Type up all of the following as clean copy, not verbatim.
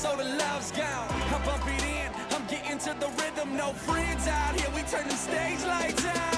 so the love's gone. I bump it in, I'm getting to the rhythm. No friends out here, we turn the stage lights out.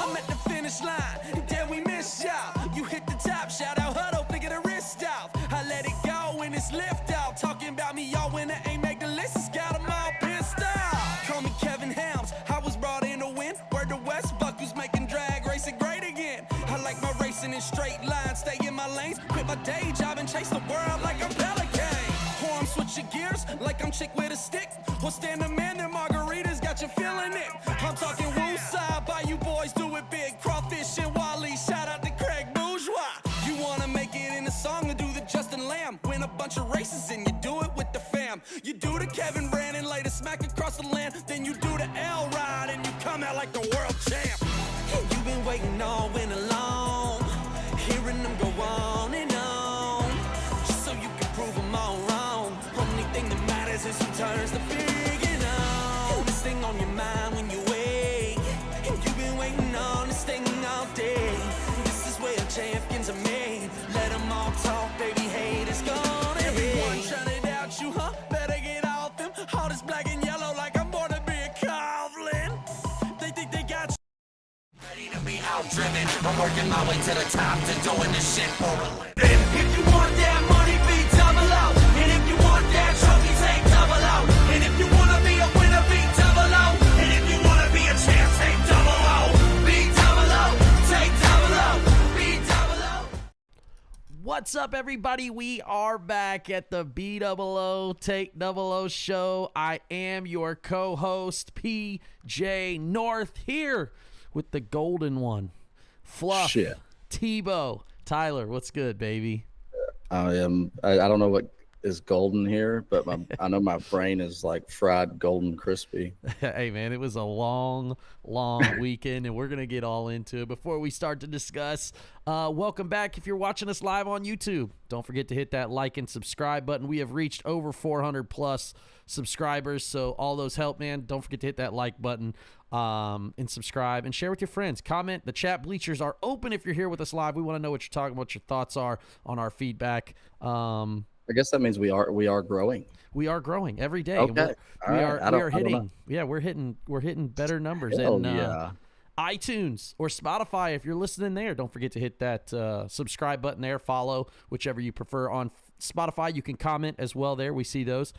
I'm at the finish line, and then we miss y'all. You hit the top, shout out Huddle, figure the wrist off. I let it go when it's lift out. Talking about me, y'all when it ain't make the list, it's got them all pissed off. Call me Kevin Helms, I was brought in to win. Word to West, Buckles making drag racing great again. I like my racing in straight lines, stay in my lanes. Quit my day job and chase the world like I'm Pelican. Or I'm switching gears like I'm chick with a stick. Or stand a man, their margaritas got you feeling it. I'm talking woosah, by you boys do it big. Crawfish and Wally, shout out to Craig Bourgeois. You wanna make it in a song and do the Justin Lamb. Win a bunch of races and you do it with the fam. You do the Kevin Brandon, lay the smack across the land. Then you do the L-Ride and you come out like the world champ. You've been waiting all winter long, hearing them go on and on, just so you can prove them all wrong. Only thing that matters is who turns the big and on. This thing on your mind when you wake, and you've been waiting on this thing all day. This is where champions are made. Let them all talk, baby, hate is gone. Everyone shut it out, you huh? Better get off them. All this black and yellow like I'm born to be a Coughlin. They think they got ready to be out-driven. I'm working my way to the top to doing this shit for a living. If you want that money, be double out. And if you want that trophy, take double out. And if you want to be a winner, be double out. And if you want to be a champ, take double out. Be double out, take double out. Be double out. What's up, everybody? We are back at the BE00TAKE00 show. I am your co-host, PJ North, here with the golden one, Fluff, Shit. Tebow. Tyler, what's good, baby? I don't know what is golden here, but I know my brain is like fried golden crispy. Hey, man, it was a long weekend, and we're going to get all into it. Before we start to discuss, welcome back. If you're watching us live on YouTube, don't forget to hit that like and subscribe button. We have reached over 400+ subscribers, so all those help, man. Don't forget to hit that like button and subscribe and share with your friends. Comment. The chat bleachers are open if you're here with us live. We want to know what you're talking about, what your thoughts are on our feedback. I guess that means we are growing. We are growing every day. Okay. We're hitting better numbers. Hell and yeah. iTunes or Spotify, if you're listening there, don't forget to hit that subscribe button there, follow, whichever you prefer. On Spotify, you can comment as well there. We see those.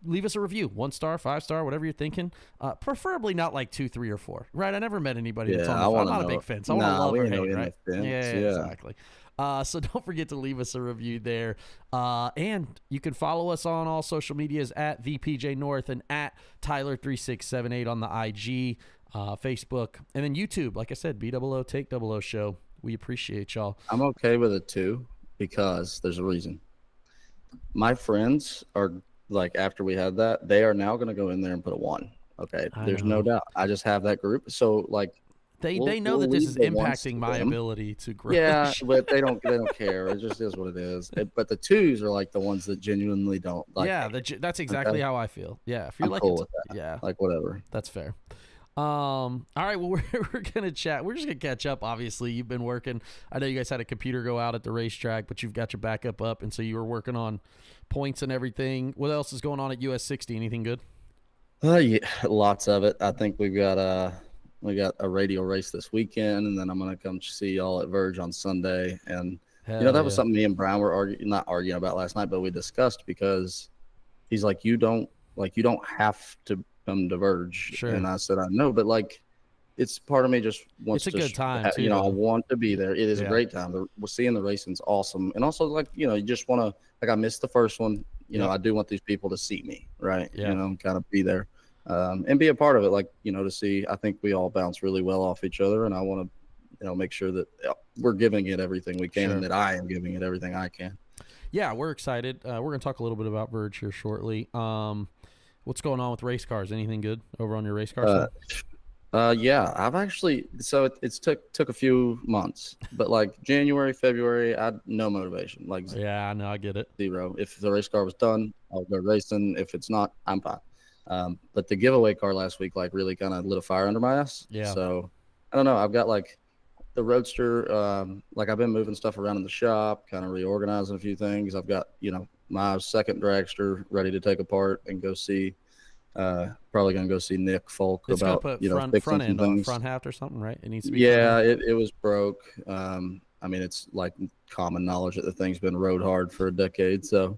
Leave us a review, 1 star, 5 star, whatever you're thinking. Preferably not like 2, 3, or 4. Right? I never met anybody that's on the I'm not a big fan. So I want to love or hate, right? Yeah, exactly. So don't forget to leave us a review there. And you can follow us on all social medias at VPJ North and at Tyler3678 on the IG, Facebook, and then YouTube. Like I said, BE00TAKE00 show. We appreciate y'all. I'm okay with it too, because there's a reason. My friends are like, after we had that, they are now going to go in there and put a 1. Okay. There's no doubt. I just have that group. So like, They know that this is impacting my ability to grow. Yeah, but they don't care. It just is what it is. But the 2s are like the ones that genuinely don't like. Yeah, that's exactly how I feel. Yeah, if you're like, cool with that. Yeah, like whatever. That's fair. All right, well, we're gonna chat. We're just gonna catch up. Obviously, you've been working. I know you guys had a computer go out at the racetrack, but you've got your backup up, and so you were working on points and everything. What else is going on at US 60? Anything good? Yeah, lots of it. I think we got a radio race this weekend, and then I'm gonna come see y'all at Verge on Sunday. And that was something me and Brown were not arguing about last night, but we discussed, because he's like, you don't have to come to Verge. Sure. And I said, I know, but like, it's part of me just wants it's a good time too, I want to be there. It is a great time. We're seeing the racing's awesome, and also like, you just want to, like, I missed the first one. I do want these people to see me, right? Kind of be there. And be a part of it, like, to see. I think we all bounce really well off each other, and I want to, make sure that we're giving it everything we can, and that I am giving it everything I can. Yeah, we're excited. We're going to talk a little bit about Verge here shortly. What's going on with race cars? Anything good over on your race car side? Yeah, I've actually, so it's took a few months, but like January, February, I had no motivation. Like, yeah, I know, I get it. 0. If the race car was done, I'll go racing. If it's not, I'm fine. But the giveaway car last week, like, really kind of lit a fire under my ass. Yeah. So I don't know. I've got like the Roadster, like, I've been moving stuff around in the shop, kind of reorganizing a few things. I've got, my second dragster ready to take apart and go see. Probably gonna go see Nick Folk it's about put fixing front some end on things. front half or something, right? It needs to be. Yeah, it was broke. I mean, it's like common knowledge that the thing's been rode hard for a decade. So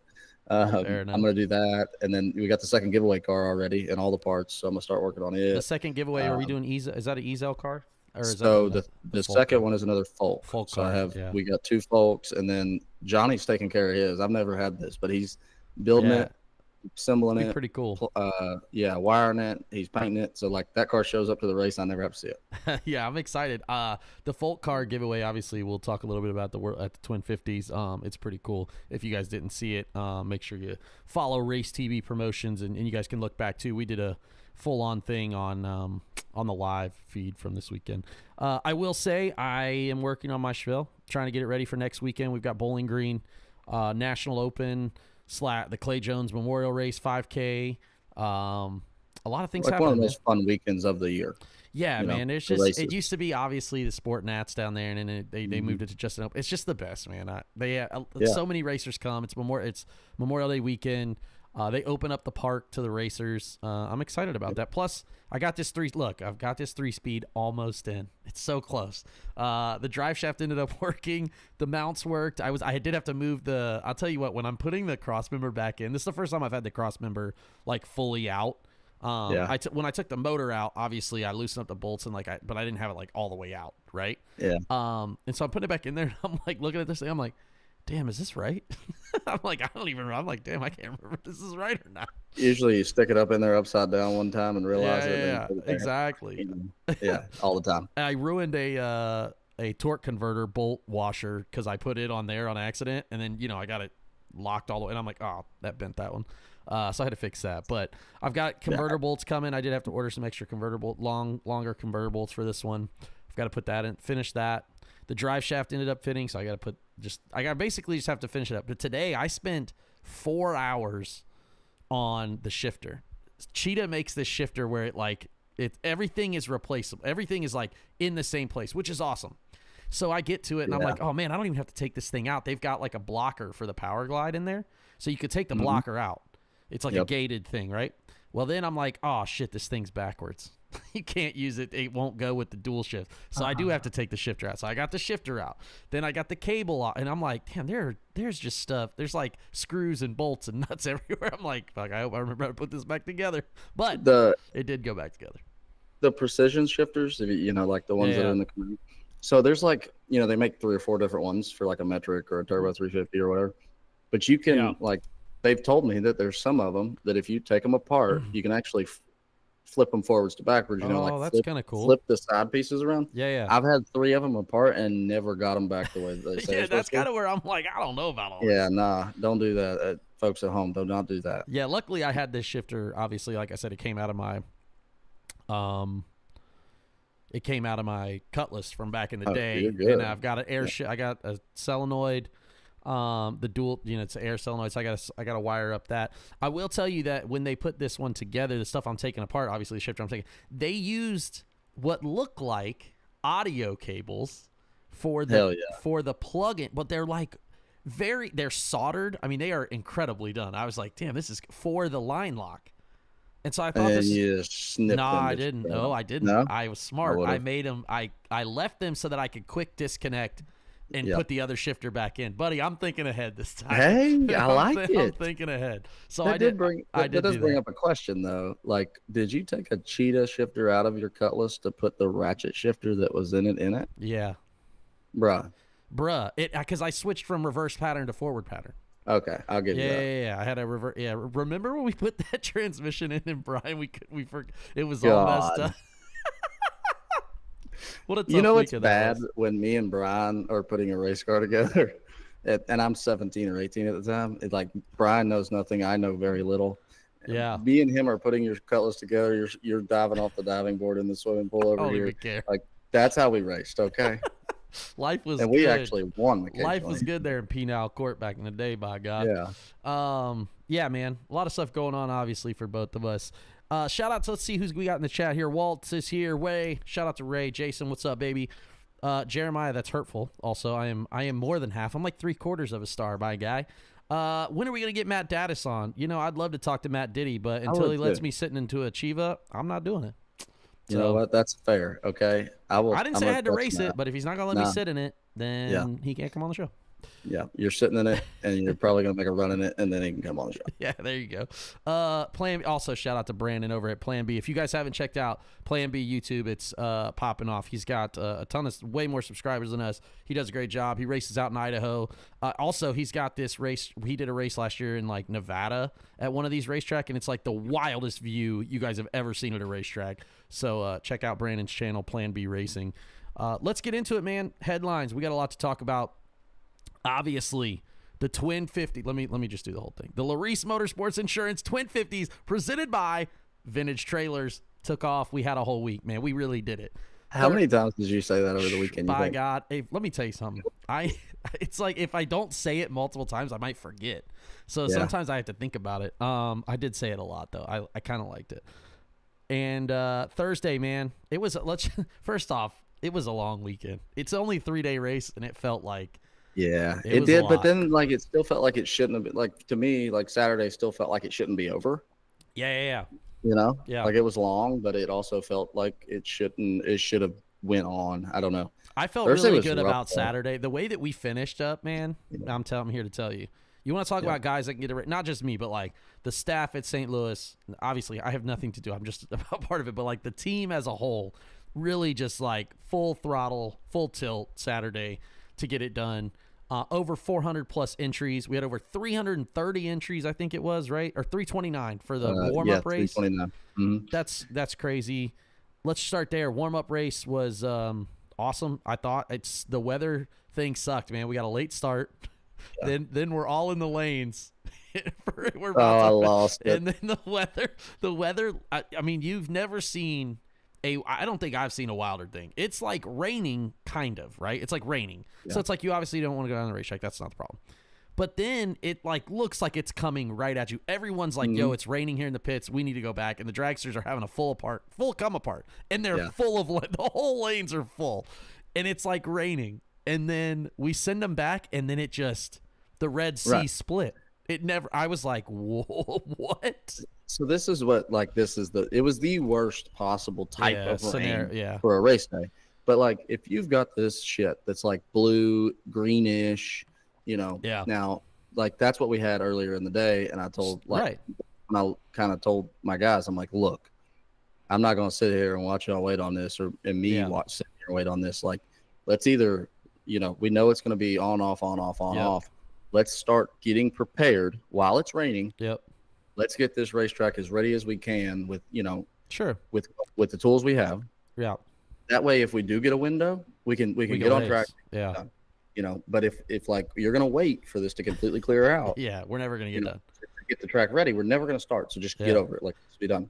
I'm gonna do that, and then we got the second giveaway car already and all the parts. So I'm gonna start working on it. The second giveaway, are we doing Is that an Ezel car? Or is so that the second one is another Folk. Folk so car, we got 2 Folks, and then Johnny's taking care of his. I've never had this, but he's building it, assembling it. Pretty cool. Wiring it. He's painting it. So like that car shows up to the race, I never have to see it. Yeah, I'm excited. The Folk car giveaway, obviously, we'll talk a little bit about at the Twin Fifties. It's pretty cool. If you guys didn't see it, make sure you follow Race TB Promotions, and you guys can look back too. We did a full-on thing on the live feed from this weekend. I will say I am working on my Schville, trying to get it ready for next weekend. We've got Bowling Green, National Open, the Clay Jones Memorial Race 5K. A lot of things happening. One of the most fun weekends of the year. Yeah, man. It's just it used to be obviously the Sport Nats down there, and then they moved it to Justin Open. It's just the best, man. So many racers come. It's Memorial Day weekend. They open up the park to the racers. I'm excited about that. Plus, I've got this 3-speed almost in. It's so close. The drive shaft ended up working. The mounts worked. I did have to move I'll tell you what, when I'm putting the cross member back in, this is the first time I've had the cross member like fully out. When I took the motor out, obviously I loosened up the bolts but I didn't have it like all the way out, right? Yeah. And so I'm putting it back in there, and I'm like looking at this thing, I'm like, damn, is this right? I'm like, damn, I can't remember if this is right or not. Usually you stick it up in there upside down one time and realize it. Yeah, exactly. Yeah, all the time. I ruined a torque converter bolt washer because I put it on there on accident, and then I got it locked all the way, and I'm like, oh, that bent that one. So I had to fix that. But I've got converter bolts coming. I did have to order some extra longer converter bolts for this one. I've got to put that in, finish that. The drive shaft ended up fitting, so I got to basically just have to finish it up. But today I spent 4 hours on the shifter. Cheetah makes this shifter where everything is replaceable. Everything is like in the same place, which is awesome. So I get to it and I'm like, oh man, I don't even have to take this thing out. They've got like a blocker for the power glide in there. So you could take the blocker out. It's like a gated thing, right? Well, then I'm like, oh shit, this thing's backwards. You can't use it. It won't go with the dual shift. So I do have to take the shifter out. So I got the shifter out. Then I got the cable out. And I'm like, damn, there's just stuff. There's like screws and bolts and nuts everywhere. I'm like, fuck, I hope I remember how to put this back together. But it did go back together. The precision shifters, like the ones that are in the community. So there's like, they make 3 or 4 different ones for like a metric or a turbo 350 or whatever. But you can they've told me that there's some of them that if you take them apart, you can actually flip them forwards to backwards. That's kind of cool. Flip the side pieces around. Yeah. I've had 3 of them apart and never got them back the way they say. Yeah, that's kind of where I'm like, I don't know about all this. Yeah, nah, don't do that. Folks at home, do not do that. Yeah, luckily I had this shifter. Obviously, like I said, it came out of my Cutlass from back in the day, and I've got an I got a solenoid. The dual, it's air solenoid, so I got to wire up that. I will tell you that when they put this one together, the stuff I'm taking apart, obviously the shifter I'm taking, they used what look like audio cables for the plug-in, but they're like they're soldered. I mean, they are incredibly done. I was like, damn, this is for the line lock. And so I thought I didn't. No, I didn't. No? I was smart. I made them. I left them so that I could quick disconnect and put the other shifter back in. Buddy, I'm thinking ahead this time. Hey, I like it. I'm thinking ahead. So that does bring up a question though. Like, did you take a Cheetah shifter out of your Cutlass to put the ratchet shifter that was in it? Yeah. Bruh. Because I switched from reverse pattern to forward pattern. Okay, I'll give you that. Yeah. I had a reverse. Yeah, remember when we put that transmission in and Brian, it was all messed up. What a tough it's bad when me and Brian are putting a race car together, and I'm 17 or 18 at the time. It's like Brian knows nothing, I know very little. Yeah, me and him are putting your Cutlass together. You're diving off the diving board in the swimming pool over here. Like that's how we raced. Okay. Life was and we good. Actually won. Life was good there in Penal Court back in the day, by God. Yeah. Yeah, man. A lot of stuff going on, obviously, for both of us. Shout out to, let's see who's we got in the chat here. Walt is here. Way. Shout out to Ray. Jason, what's up, baby? Jeremiah, that's hurtful. Also, I am more than half. I'm like 3/4 of a star, by guy. When are we going to get Matt Daddis on? You know, I'd love to talk to Matt Diddy, but until he lets me sitting into a Chiva, I'm not doing it. You know what? That's fair. Okay. I didn't say I had to race it, but if he's not going to let me sit in it, then he can't come on the show. Yeah, you're sitting in it, and you're probably going to make a run in it, and then he can come on the show. Yeah, there you go. Also, shout out to Brandon over at Plan B. If you guys haven't checked out Plan B YouTube, it's popping off. He's got a ton of way more subscribers than us. He does a great job. He races out in Idaho. Also, he's got this race. He did a race last year in like Nevada at one of these racetrack, and it's like the wildest view you guys have ever seen at a racetrack. So check out Brandon's channel, Plan B Racing. Let's get into it, man. Headlines. We got a lot to talk about. Obviously, the Twin 50. Let me just do the whole thing. The Larice Motorsports Insurance Twin 50s, presented by Vintage Trailers, took off. We had a whole week, man. We really did it. How many times did you say that over the weekend? By God, hey, let me tell you something. It's like if I don't say it multiple times, I might forget. So sometimes I have to think about it. I did say it a lot though. I kind of liked it. And Thursday, man, it was. First off, it was a long weekend. It's only a 3-day race, and it felt like. Yeah, it did, but then like it still felt like it shouldn't have been. Like to me, like Saturday still felt like it shouldn't be over. Yeah. You know, yeah, like it was long, but it also felt like it shouldn't. It should have went on. I don't know. I felt really good about Saturday. The way that we finished up, man. Yeah. I'm here to tell you. You want to talk about guys that can get it, not just me, but like the staff at St. Louis. Obviously, I have nothing to do. I'm just about part of it, but like the team as a whole, really just like full throttle, full tilt Saturday to get it done. Over 400 plus entries. We had over 330 entries, I think it was, right? Or 329 for the warm-up race. 329. Mm-hmm. That's crazy. Let's start there. Warm-up race was awesome. I thought the weather thing sucked, man. We got a late start. Yeah. Then we're all in the lanes. I lost it. And then the weather. I mean, you've never seen. I don't think I've seen a wilder thing. It's like raining, kind of, right? It's like raining. Yeah. So it's like you obviously don't want to go down the racetrack. That's not the problem. But then it like looks like it's coming right at you. Everyone's like, yo, it's raining here in the pits. We need to go back. And the dragsters are having a full come apart. And they're full of, the whole lanes are full. And it's like raining. And then we send them back, and then it just, the Red Sea split. It never, I was like, whoa, what? So this is what, like, it was the worst possible type of rain for a race day. But like, if you've got this shit that's like blue, greenish, you know, now like that's what we had earlier in the day. And I told when I kind of told my guys, I'm like, look, I'm not going to sit here and watch y'all wait on this sit here and wait on this. Like, let's either, you know, we know it's going to be on, off, on, off, on, off. Let's start getting prepared while it's raining. Yep. Let's get this racetrack as ready as we can with, you know, with the tools we have. Yeah. That way, if we do get a window, we can get on track. Yeah. You know, but if like you're going to wait for this to completely clear out. We're never going to get done. Get the track ready. We're never going to start. So just get over it. Like, it's be done.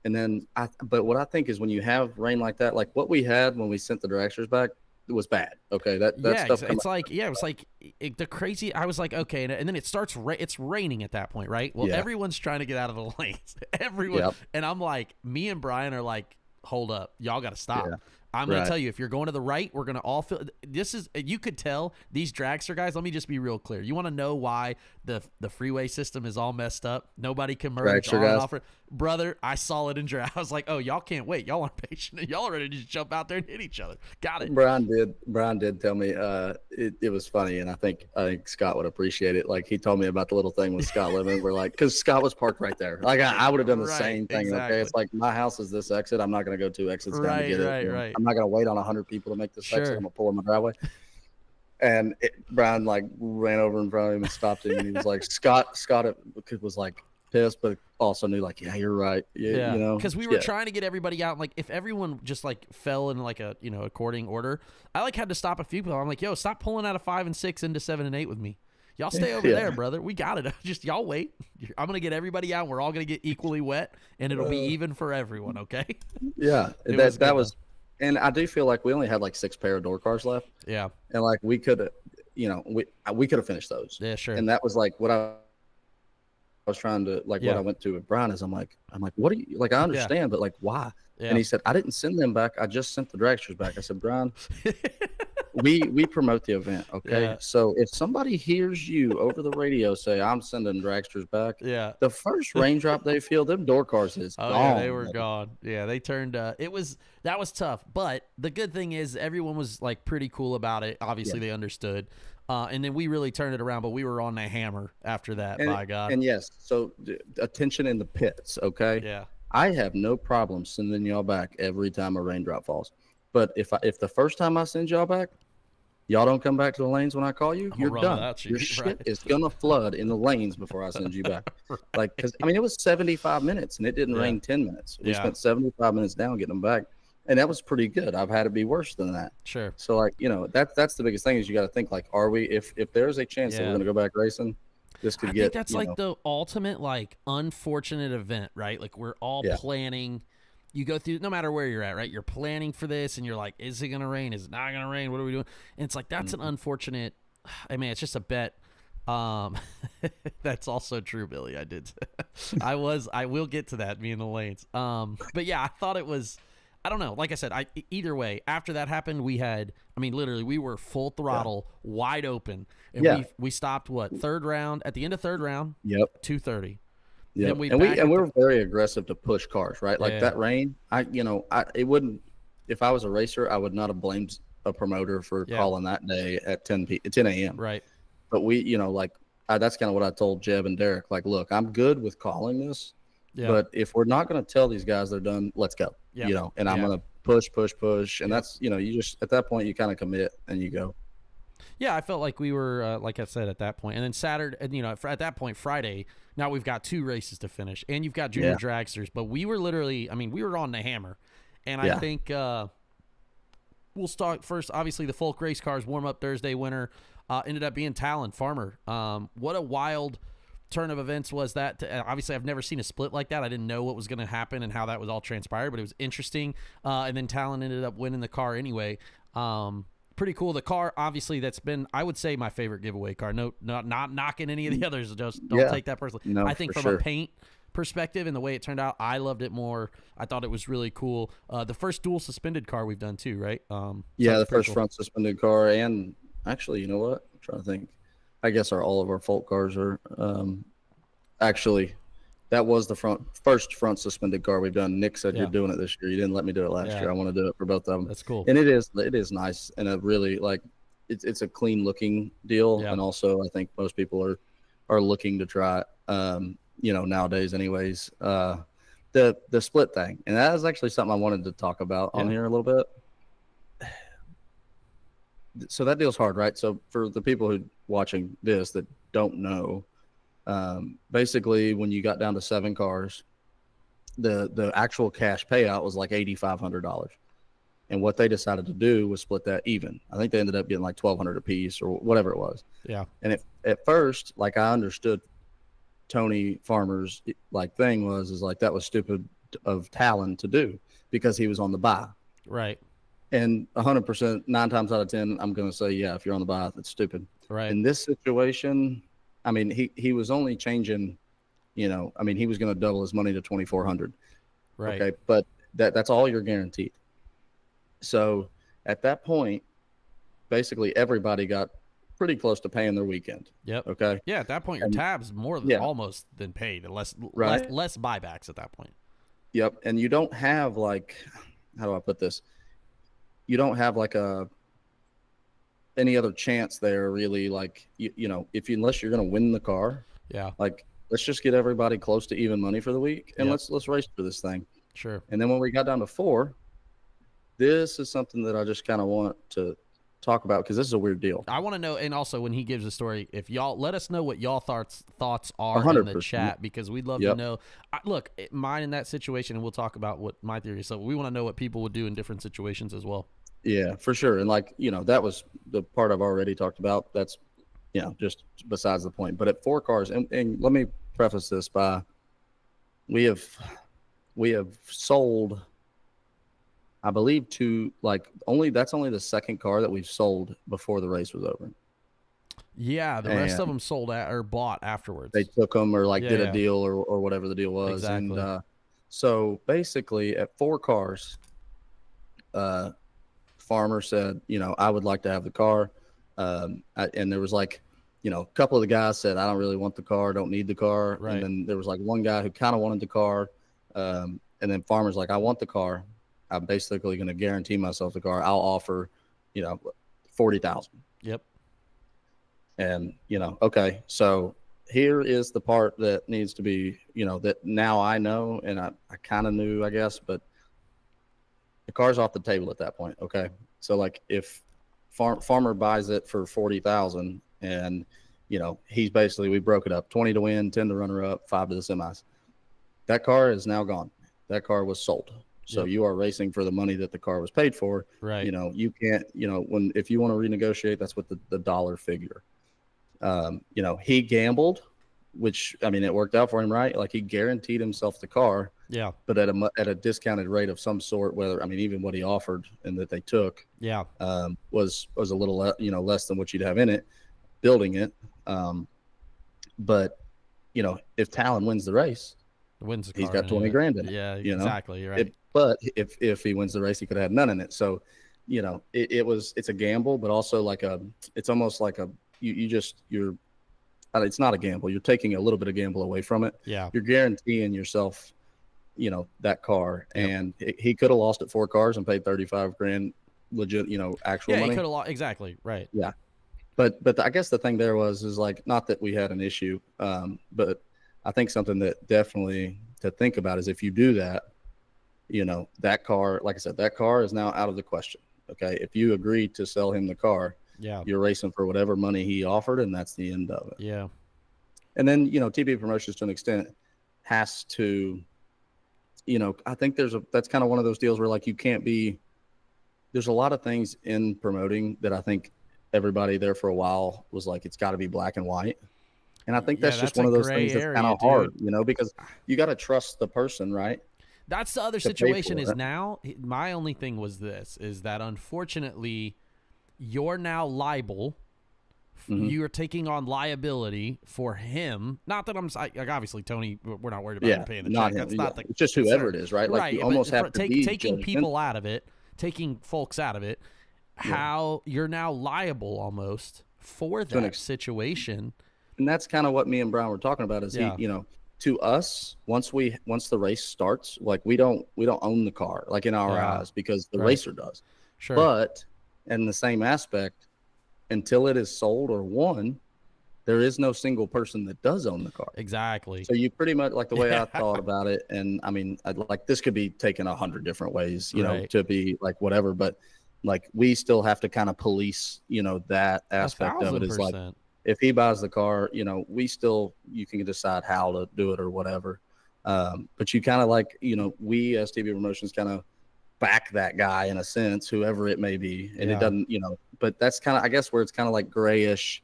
And then but what I think is when you have rain like that, like what we had when we sent the dragsters back, it was bad. Okay, that stuff. It's like it was like the crazy. I was like, okay, and then it starts. It's raining at that point, right? Well, everyone's trying to get out of the lanes. Everyone, and I'm like, me and Brian are like, hold up, y'all got to stop. Yeah. I'm going to tell you, if you're going to the right, we're going to all feel this is, you could tell these dragster guys. Let me just be real clear. You want to know why the freeway system is all messed up? Nobody can merge on and off. Brother, I saw it in drag. I was like, oh, y'all can't wait. Y'all aren't patient. Y'all are ready to just jump out there and hit each other. Got it. Brian did tell me it was funny, and I think Scott would appreciate it. Like, he told me about the little thing with Scott living. We're like, because Scott was parked right there. Like, I would have done the same thing. Exactly. Okay, it's like my house is this exit. I'm not going to go 2 exits down to get it. Right. I'm not going to wait on 100 people to make this exit. I'm going to pull in my driveway. And Brian like ran over in front of him and stopped him, and he was like, Scott was like pissed, but also knew like, yeah, you're right. Yeah. You know, because we were trying to get everybody out. Like, if everyone just like fell in like a, according order, I like had to stop a few people. I'm like, yo, stop pulling out of 5 and 6 into 7 and 8 with me. Y'all stay over there, brother. We got it. Just y'all wait. I'm gonna get everybody out. We're all gonna get equally wet, and it'll be even for everyone. Okay. Yeah, that was. And I do feel like we only had like 6 pair of door cars left. Yeah. And like we could, we could have finished those. Yeah, sure. And that was like what I was trying to, like what I went to with Brian is I'm like, what are you, like, I understand, but like, why? Yeah. And he said, I didn't send them back. I just sent the dragsters back. I said, Brian, we promote the event, okay? Yeah. So if somebody hears you over the radio say, "I'm sending dragsters back," Yeah. the first raindrop they feel, them door cars is Oh gone. yeah, they were gone. Yeah, they turned. That was tough. But the good thing is everyone was like pretty cool about it. Obviously, they understood. And then we really turned it around. But we were on a hammer after that. By God. And yes, so attention in the pits, okay? Yeah. I have no problem sending y'all back every time a raindrop falls. But if the first time I send y'all back, y'all don't come back to the lanes when I call you, you're done. Your shit is gonna flood in the lanes before I send you back. Like, because I mean, it was 75 minutes and it didn't rain 10 minutes. We spent 75 minutes down getting them back, and that was pretty good. I've had it be worse than that. Sure. So like, that's the biggest thing is you got to think like, are we? If there's a chance that we're gonna go back racing, this could I get. think that's like the ultimate like unfortunate event, right? Like we're all planning. You go through no matter where you're at, right? You're planning for this, and you're like, "Is it gonna rain? Is it not gonna rain? What are we doing?" And it's like that's an unfortunate. I mean, it's just a bet. That's also true, Billy. I did. I will get to that. Me and the lanes. But yeah, I thought it was. I don't know. Like I said, either way. After that happened, we had. I mean, literally, we were full throttle, wide open, and we stopped third round at the end of third round. Yep. 2:30. Yeah, and we're very aggressive to push cars, right? Like that rain, it wouldn't. If I was a racer, I would not have blamed a promoter for calling that day at 10 a.m. Right. But that's kind of what I told Jeb and Derek. Like, look, I'm good with calling this, but if we're not going to tell these guys they're done, let's go. Yeah. And I'm going to push, and that's you just at that point you kind of commit and you go. Yeah, I felt like we were, like I said, at that point. And then Saturday, at that point, Friday, now we've got 2 races to finish. And you've got junior dragsters. But we were literally, we were on the hammer. And I think we'll start first. Obviously, the Folk race cars warm-up Thursday winner ended up being Talon Farmer. What a wild turn of events was that. Obviously, I've never seen a split like that. I didn't know what was going to happen and how that was all transpired. But it was interesting. And then Talon ended up winning the car anyway. Pretty cool. The car, obviously, that's been, I would say, my favorite giveaway car. No, not knocking any of the others. Just don't take that personally. No, I think from a paint perspective and the way it turned out, I loved it more. I thought it was really cool. The first dual suspended car we've done too, right? The first front suspended car, and actually, you know what? I'm trying to think. I guess all of our Folk cars are actually. That was the first front suspended car we've done. Nick said you're doing it this year. You didn't let me do it last year. I want to do it for both of them. That's cool. And it is nice, and a really it's a clean looking deal. And also I think most people are looking to try it, nowadays anyways. The split thing, and that is actually something I wanted to talk about on here a little bit. So that deal's hard, right? So for the people who watching this that don't know, basically when you got down to 7 cars, the actual cash payout was like $8,500, and what they decided to do was split that even. I think they ended up getting like $1,200 a piece or whatever it was. And at first, like, I understood Tony Farmer's thing is that was stupid of Talon to do because he was on the buy, right? And 100%, 9 times out of 10, I'm going to say, if you're on the buy, that's stupid. Right. In this situation, he was only changing, he was going to double his money to $2,400. Right. Okay. But that's all you're guaranteed. So at that point, basically everybody got pretty close to paying their weekend. Yep. Okay. Yeah. At that point, your tab's more than almost than paid, less buybacks at that point. Yep. And you don't have how do I put this? You don't have any other chance there really, unless you're going to win the car. Yeah. Let's just get everybody close to even money for the week, and let's race for this thing. Sure. And then when we got down to 4, this is something that I just kind of want to talk about because this is a weird deal. I want to know, and also when he gives a story, if y'all let us know what y'all thoughts are 100%. in the chat, because we'd love to know. Look, mine in that situation, and we'll talk about what my theory is. So we want to know what people would do in different situations as well. Yeah, for sure. And that was the part I've already talked about. That's, just besides the point. But at 4 cars, and let me preface this by, we have sold, I believe, that's only the second car that we've sold before the race was over. Yeah, the rest of them sold or bought afterwards. They took them or did a deal or whatever the deal was. Exactly. And so basically at 4 cars, Farmer said, I would like to have the car. And there was like, a couple of the guys said, I don't really want the car, don't need the car. Right. And then there was like one guy who kind of wanted the car. And then Farmer's like, I want the car. I'm basically going to guarantee myself the car. I'll offer, 40,000. Yep. And, okay, so here is the part that needs to be, that now I know, and I kind of knew, I guess, but the car's off the table at that point. Okay. So like if Farmer buys it for 40,000 and, he's basically, we broke it up 20 to win, 10 to runner up, 5 to the semis. That car is now gone. That car was sold. So Yep. you are racing for the money that the car was paid for. Right. You can't, if you want to renegotiate, that's what the dollar figure. He gambled, which, I mean, it worked out for him, right? Like he guaranteed himself the car. Yeah. But at a discounted rate of some sort, even what he offered and that they took, Yeah. was a little, less than what you'd have in it, building it. But if Talon wins the race, Wins the car, he's got 20 grand in it. Yeah, exactly. You're right. But if he wins the race, he could have had none in it. So, it's a gamble, but also it's almost like it's not a gamble. You're taking a little bit of gamble away from it. Yeah. You're guaranteeing yourself, that car. Yep. And he could have lost at 4 cars and paid 35 grand legit, actual money. He could have lost. Exactly. Right. Yeah. But I guess the thing there is like, not that we had an issue, but I think something that definitely to think about is if you do that, that car, like I said, that car is now out of the question. Okay. If you agree to sell him the car, you're racing for whatever money he offered, and that's the end of it. Yeah. And then, TB Promotions to an extent has to, I think that's kind of one of those deals where like there's a lot of things in promoting that I think everybody there for a while was like, it's got to be black and white. And I think that's just one of those things that's kind of hard, because you got to trust the person, right? That's the other situation is now. My only thing was is that unfortunately you're now liable. Mm-hmm. You are taking on liability for him. Not that obviously Tony, we're not worried about him paying the check. That's not it's just whoever it is, right? Like you almost have to be taking people out of it, taking folks out of it. How you're now liable almost for that situation. And that's kind of what me and Brown were talking about is to us, once the race starts, like we don't own the car, like in our eyes, because the racer does. Sure. But in the same aspect, until it is sold or won, there is no single person that does own the car. Exactly. So you pretty much, like the way I thought about it, and I mean, like this could be taken 100 different ways, to be like whatever, but like we still have to kind of police, that aspect of it is like, if he buys the car, you can decide how to do it or whatever. But you kind of like, we as TB Promotions kind of back that guy in a sense, whoever it may be. And it doesn't, but that's kind of, I guess, where it's kind of like grayish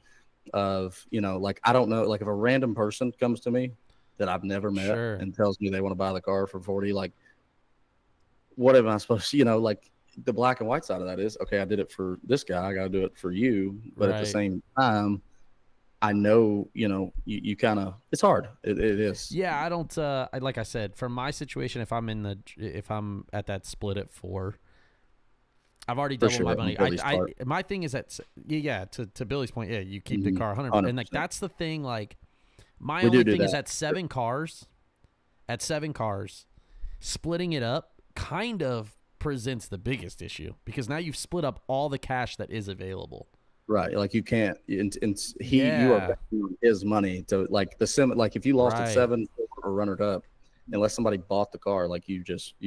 of, like, I don't know, like if a random person comes to me that I've never met and tells me they want to buy the car for 40, like, what am I supposed to, like the black and white side of that is, okay, I did it for this guy, I got to do it for you. But at the same time, I know, you kind of, it's hard. It is. Yeah. I don't, like I said, for my situation, if I'm at that split at 4, I've already doubled my money. My thing is that, to Billy's point, you keep the car 100%. And like, that's the thing. Like my only thing is at 7 cars, splitting it up kind of presents the biggest issue because now you've split up all the cash that is available. Right, like you can't. You are betting on his money to like like if you lost at 7 or runner up, unless somebody bought the car, like you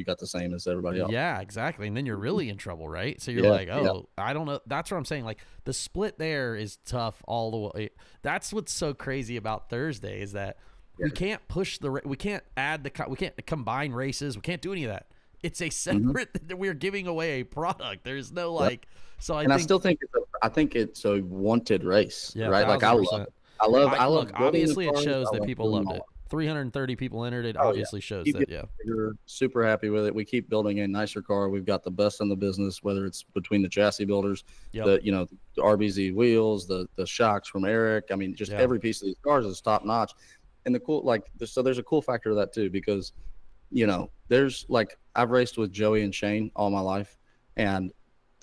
got the same as everybody else. Yeah, exactly, and then you're really in trouble, right? So you're I don't know. That's what I'm saying. Like the split there is tough all the way. That's what's so crazy about Thursday is that we can't push we can't add we can't combine races. We can't do any of that. It's a separate. We're giving away a product. There's no like. So I still think it's a wanted race, right? 1,000%. Like I love. Obviously, it shows that people loved it. 330 people entered. It obviously shows that. Yeah, you're super happy with it. We keep building a nicer car. We've got the best in the business, whether it's between the chassis builders, the RBZ wheels, the shocks from Eric. I mean, just every piece of these cars is top notch. And the cool, so there's a cool factor to that too, because there's like I've raced with Joey and Shane all my life, and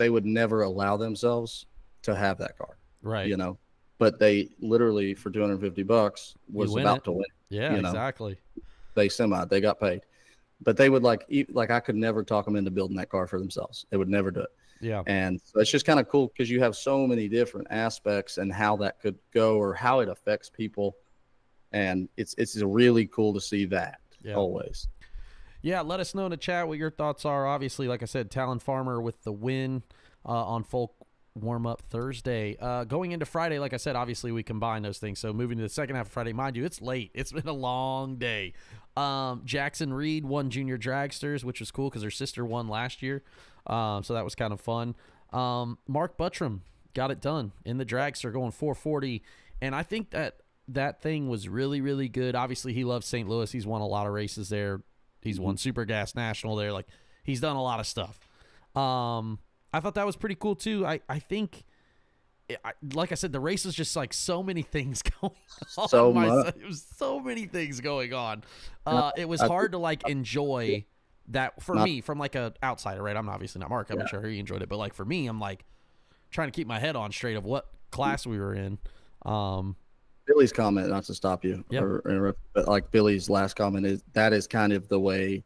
they would never allow themselves to have that car. Right. You know, but they literally for $250 was about to win. Yeah, you know? Exactly. They got paid, but they would like I could never talk them into building that car for themselves. They would never do it. Yeah. And so it's just kind of cool because you have so many different aspects and how that could go or how it affects people. And it's really cool to see that always. Yeah, let us know in the chat what your thoughts are. Obviously, like I said, Talon Farmer with the win on full warm-up Thursday. Going into Friday, like I said, obviously we combine those things. So moving to the second half of Friday, mind you, it's late. It's been a long day. Jackson Reed won Junior Dragsters, which was cool because her sister won last year. So that was kind of fun. Mark Buttram got it done in the dragster going 440. And I think that thing was really, really good. Obviously, he loves St. Louis. He's won a lot of races there. He's won Super Gas National there. Like, he's done a lot of stuff. I thought that was pretty cool, too. I think, like I said, the race was just like so many things going on. So much. It was so many things going on. It was hard to, like, enjoy that for me from, like, a outsider, right? I'm obviously not Mark. I'm sure he enjoyed it. But, like, for me, I'm, like, trying to keep my head on straight of what class we were in. Billy's comment, not to stop you or interrupt, but like Billy's last comment is kind of the way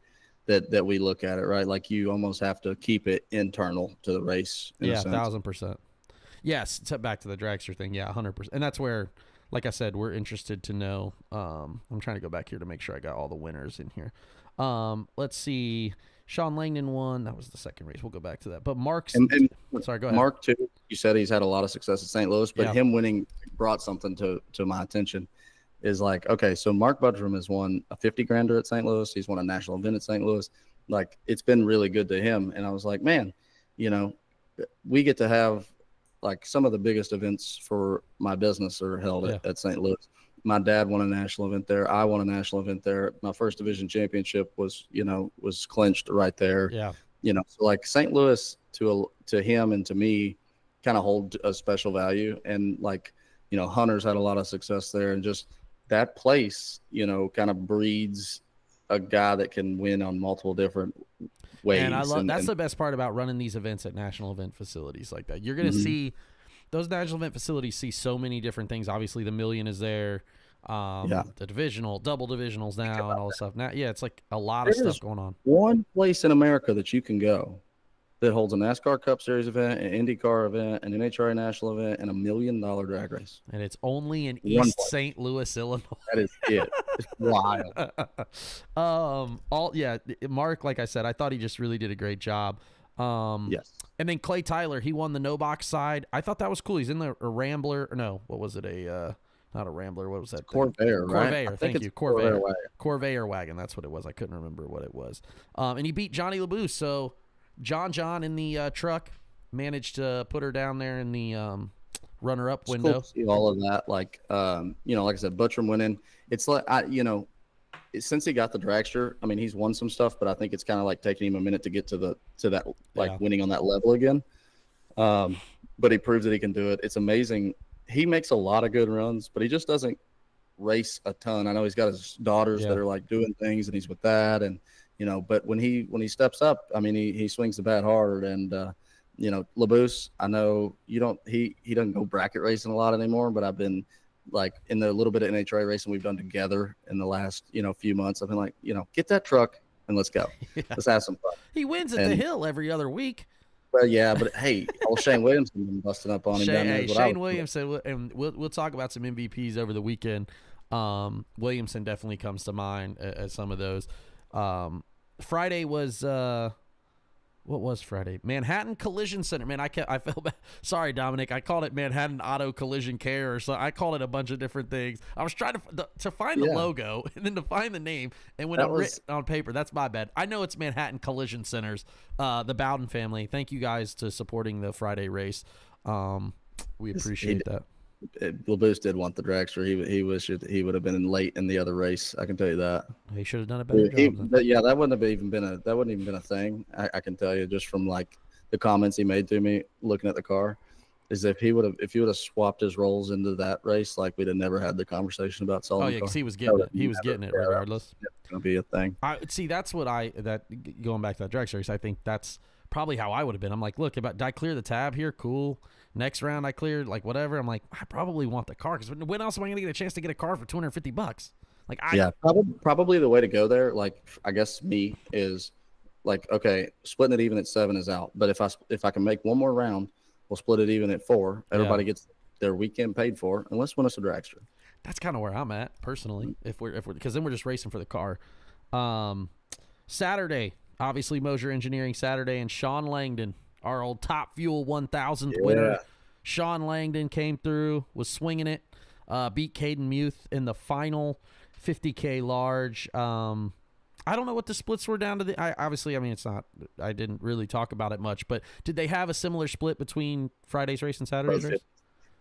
that we look at it, right? Like you almost have to keep it internal to the race. Yeah, 1,000%. Yes, back to the dragster thing. Yeah, 100%. And that's where, like I said, we're interested to know. I'm trying to go back here to make sure I got all the winners in here. Let's see. Sean Langdon won. That was the second race. We'll go back to that. But Mark's sorry, go ahead. Mark too. You said he's had a lot of success at St. Louis, but him winning brought something to my attention. Is like, okay, so Mark Buttram has won a 50 grander at St. Louis. He's won a national event at St. Louis. Like, it's been really good to him. And I was like, man, you know, we get to have like some of the biggest events for my business are held at St. Louis. My dad won a national event there. I won a national event there. My first division championship was clinched right there. Yeah. You know, so like St. Louis to him and to me kind of hold a special value. And like, you know, Hunter's had a lot of success there, and just that place, you know, kind of breeds a guy that can win on multiple different ways. And I love that's the best part about running these events at national event facilities like that. You're going to see those national event facilities see so many different things. Obviously, the Million is there. The divisional, double divisionals now, and all this stuff. Now, it's like a lot of stuff going on. One place in America that you can go that holds a NASCAR Cup Series event, an IndyCar event, an NHRA national event, and $1 million drag race. And it's only in East St. Louis, Illinois. That is it. It's wild. Mark, like I said, I thought he just really did a great job. Yes. And then Clay Tyler, he won the no box side. I thought that was cool. He's in the Rambler. No, what was it? Not a Rambler. What was that? Corvair, right? Corvair. Thank you. Corvair. Corvair wagon. That's what it was. I couldn't remember what it was. And he beat Johnny LeBoux. So John in the truck managed to put her down there in the runner-up window. Cool to see all of that. Like, like I said, Buttram winning. It's like, since he got the dragster, I mean, he's won some stuff, but I think it's kind of like taking him a minute to get to that, winning on that level again. But he proves that he can do it. It's amazing. He makes a lot of good runs, but he just doesn't race a ton. I know he's got his daughters that are like doing things, and he's with that. And, but when he steps up, I mean, he swings the bat hard. And, LeBoux, I know he doesn't go bracket racing a lot anymore, but I've been like in the little bit of NHRA racing we've done together in the last, few months. I've been like, get that truck and let's go. Let's have some fun. He wins at the Hill every other week. Well, yeah, but hey, old Shane Williamson been busting up on him down there. Shane Williamson, and we'll talk about some MVPs over the weekend. Williamson definitely comes to mind as some of those. Friday was what was Friday? Manhattan Collision Center. Man, I felt bad. Sorry, Dominic. I called it Manhattan Auto Collision Care or something. I called it a bunch of different things. I was trying to find the logo and then to find the name. And when I written on paper, that's my bad. I know it's Manhattan Collision Centers. The Bowden family. Thank you guys to supporting the Friday race. We appreciate that. LeBoux did want the dragster. He wished he would have been late in the other race. I can tell you that. He should have done a better job. That wouldn't have even been a thing. I can tell you just from like the comments he made to me looking at the car, is if he would have swapped his roles into that race, like we'd have never had the conversation about selling. Oh yeah, because he was getting it. He was getting it regardless. It's gonna be a thing. That's what going back to that dragster race. I think that's probably how I would have been. I'm like, look, did I clear the tab here? Cool. Next round I cleared, like whatever. I'm like, I probably want the car because when else am I going to get a chance to get a car for $250? Like, probably the way to go there. Like, I guess me is like, okay, splitting it even at 7 is out. But if I can make one more round, we'll split it even at 4. Everybody gets their weekend paid for, and let's win us a dragster. That's kind of where I'm at personally. If we're because then we're just racing for the car. Saturday, obviously Mosier Engineering Saturday, and Sean Langdon, our old Top Fuel 1000th winner. Sean Langdon came through, was swinging it, beat Caden Muth in the final 50K large. I don't know what the splits were down to. It's not. I didn't really talk about it much, but did they have a similar split between Friday's race and Saturday's race?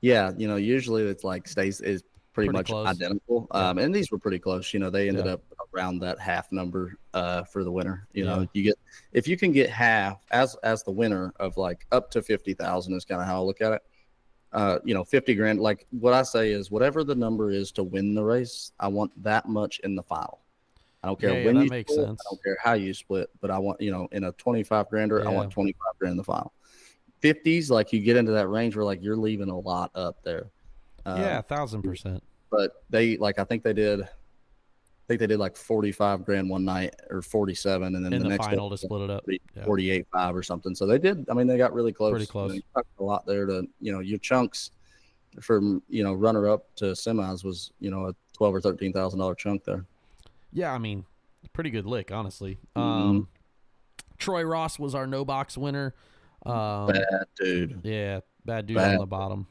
Yeah, usually it's like is pretty much close. identical. And these were pretty close. They ended up around that half number for the winner. You get, if you can get half as the winner of like up to 50,000 is kind of how I look at it. 50 grand. Like what I say is whatever the number is to win the race, I want that much in the final. I don't care when you split. Sense. I don't care how you split, but I want, in a 25 grander, I want 25 grand in the final. 50s, like you get into that range where like you're leaving a lot up there. 1,000%. But they I think they did like 45 grand one night or 47, and then the next final to split it up 48.5 or something. So they did. I mean, they got really close. Pretty close. A lot there to your chunks from runner up to semis was a $12,000 or $13,000 chunk there. Yeah, I mean, pretty good lick, honestly. Troy Ross was our no box winner. Bad dude. Yeah, bad dude on the bottom.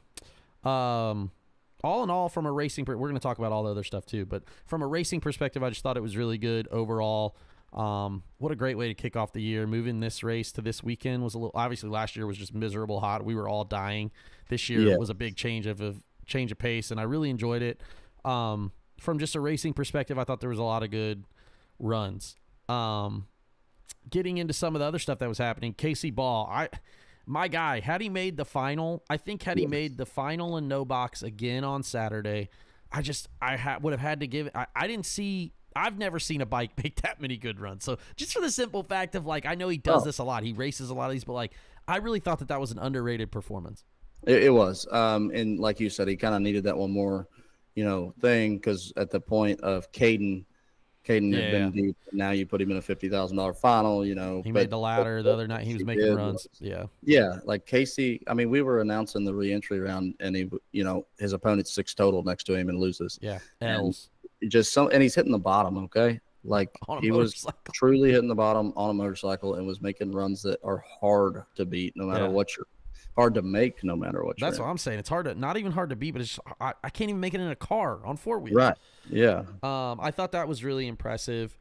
All in all, from a racing, we're going to talk about all the other stuff too, but from a racing perspective, I just thought it was really good overall. What a great way to kick off the year. Moving this race to this weekend was obviously last year was just miserable hot. We were all dying. This year was a big change of pace, and I really enjoyed it. From just a racing perspective, I thought there was a lot of good runs. Getting into some of the other stuff that was happening, Casey Ball, my guy, had he made the final, he made the final in no box again on Saturday, would have had to give it. I've never seen a bike make that many good runs. So just for the simple fact of I know he does this a lot. He races a lot of these, but I really thought that was an underrated performance. It was. And like you said, he kind of needed that one more, thing, because at the point of Caden had been deep. Now you put him in a $50,000 final. He made the ladder the other night. He was making runs. Yeah. Like Casey. I mean, we were announcing the re-entry round, and he, his opponent's 6 total next to him and loses. Yeah, L's. And he's hitting the bottom. Okay, he was truly hitting the bottom on a motorcycle and was making runs that are hard to beat, no matter what you're. Hard to make no matter what. That's what I'm saying. It's not even hard to beat, but it's I can't even make it in a car on 4 wheels. Right. Yeah. I thought that was really impressive.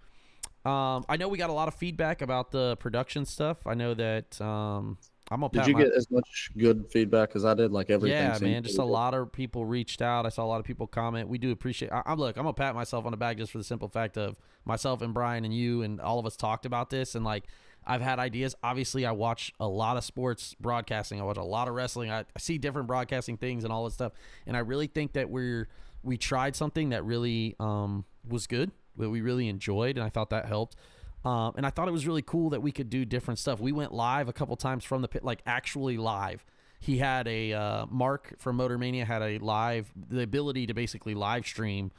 I know we got a lot of feedback about the production stuff. I know that I'm gonna. Did you get as much good feedback as I did? Like everything. Yeah, man. Just a lot of people reached out. I saw a lot of people comment. We do appreciate. I'm gonna pat myself on the back just for the simple fact of myself and Brian and you and all of us talked about this, and I've had ideas. Obviously, I watch a lot of sports broadcasting. I watch a lot of wrestling. I see different broadcasting things and all that stuff. And I really think that we tried something that really was good, that we really enjoyed, and I thought that helped. And I thought it was really cool that we could do different stuff. We went live a couple times from the pit, actually live. He had Mark from Motor Mania had the ability to basically live stream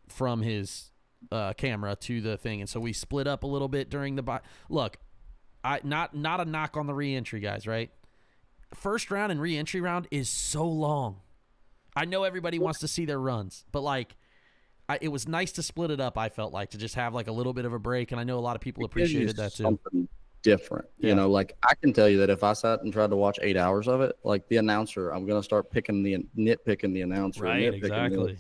from his camera to the thing. And so we split up a little bit during the look. Not a knock on the re-entry guys, right? First round and re-entry round is so long. I know everybody wants to see their runs, but it was nice to split it up. I felt to just have a little bit of a break, and I know a lot of people appreciated that too. Something different, I can tell you that if I sat and tried to watch 8 hours of it, the announcer, I'm gonna start nitpicking the announcer, right? Exactly.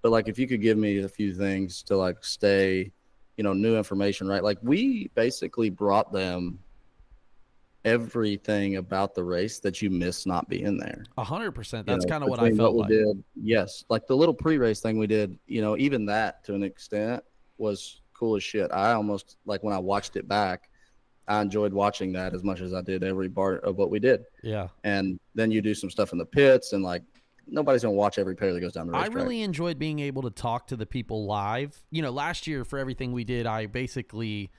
But if you could give me a few things to stay. New information, right? We basically brought them everything about the race that you missed not being there. 100%. That's kind of what I felt we did. Yes. The little pre-race thing we did, even that to an extent was cool as shit. I almost, when I watched it back, I enjoyed watching that as much as I did every part of what we did. Yeah. And then you do some stuff in the pits and nobody's going to watch every pair that goes down the racetrack. I really enjoyed being able to talk to the people live. Last year for everything we did, I basically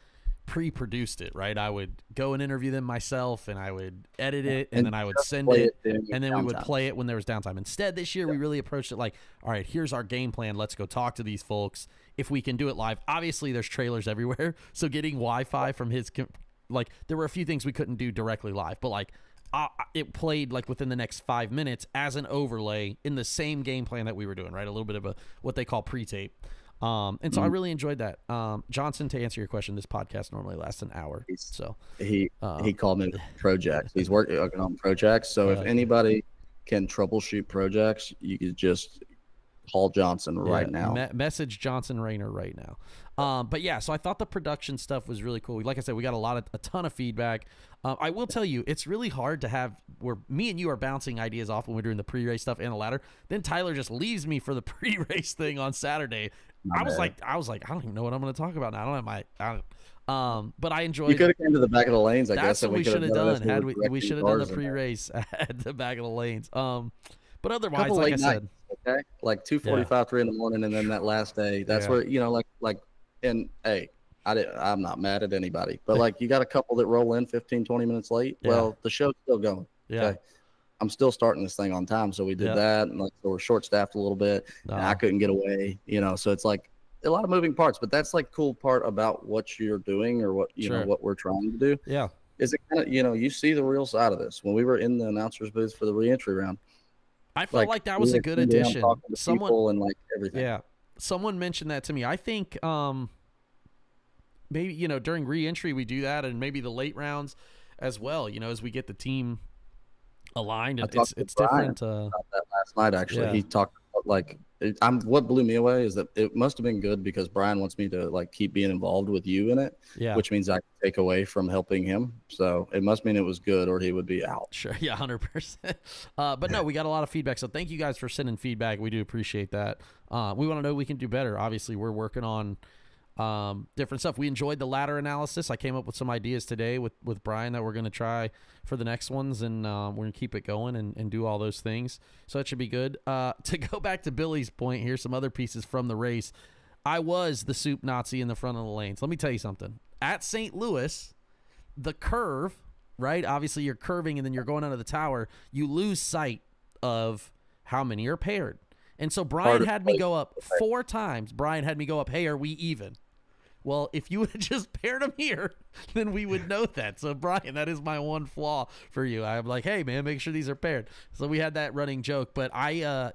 pre-produced it, right? I would go and interview them myself, and I would edit it, and then I would send it, and then we would play it when there was downtime. Instead, this year we really approached it like, all right, here's our game plan. Let's go talk to these folks. If we can do it live, obviously there's trailers everywhere, so getting Wi-Fi from his, like, there were a few things we couldn't do directly live, but like it played like within the next 5 minutes as an overlay in the same game plan that we were doing, right? A little bit of a what they call pre-tape. And so I really enjoyed that. Johnson, to answer your question, this podcast normally lasts an hour. So he called me projects. He's working on projects. So if anybody can troubleshoot projects, you could just call Johnson right now. Message Johnson Rayner right now. But yeah, so I thought the production stuff was really cool. Like I said, we got a ton of feedback. I will tell you, it's really hard to have where me and you are bouncing ideas off when we're doing the pre-race stuff and the ladder. Then Tyler just leaves me for the pre-race thing on Saturday. I was like, I don't even know what I'm going to talk about now. I don't have but I enjoyed. You could have came to the back of the lanes. I guess that's what we should have done. We should have done the pre-race at the back of the lanes. But otherwise, like I said, okay, like 2:45, 3 in the morning, and then that last day. That's where like, and hey, I'm not mad at anybody, but like you got a couple that roll in 15, 20 minutes late. Well, the show's still going. Yeah. Okay? I'm still starting this thing on time, so we did that, and like so we're short staffed a little bit, and I couldn't get away, so it's like a lot of moving parts, but that's like cool part about what you're doing or what you know what we're trying to do. Yeah, is it kind of you see the real side of this when we were in the announcers booth for the reentry round. I felt like that was a good addition. Someone and like everything. Yeah, someone mentioned that to me. I think maybe during reentry we do that, and maybe the late rounds as well. As we get the team aligned, and it's different. About that last night, actually, he talked about, like, what blew me away is that it must have been good because Brian wants me to like keep being involved with you in it, which means I can take away from helping him. So it must mean it was good, or he would be out. Sure, yeah, 100%. But no, we got a lot of feedback, so thank you guys for sending feedback. We do appreciate that. We want to know we can do better. Obviously, we're working on different stuff. We enjoyed the ladder analysis. I came up with some ideas today with Brian that we're going to try for the next ones, and we're going to keep it going and do all those things. So that should be good. To go back to Billy's point, here's some other pieces from the race. I was the soup Nazi in the front of the lanes. Let me tell you something. At St. Louis, the curve, right? Obviously, you're curving and then you're going under the tower. You lose sight of how many are paired. And so Brian had me go up 4 times. Brian had me go up, hey, are we even? Well, if you would have just paired them here, then we would know that. So, Brian, that is my one flaw for you. I'm like, hey, man, make sure these are paired. So we had that running joke. But I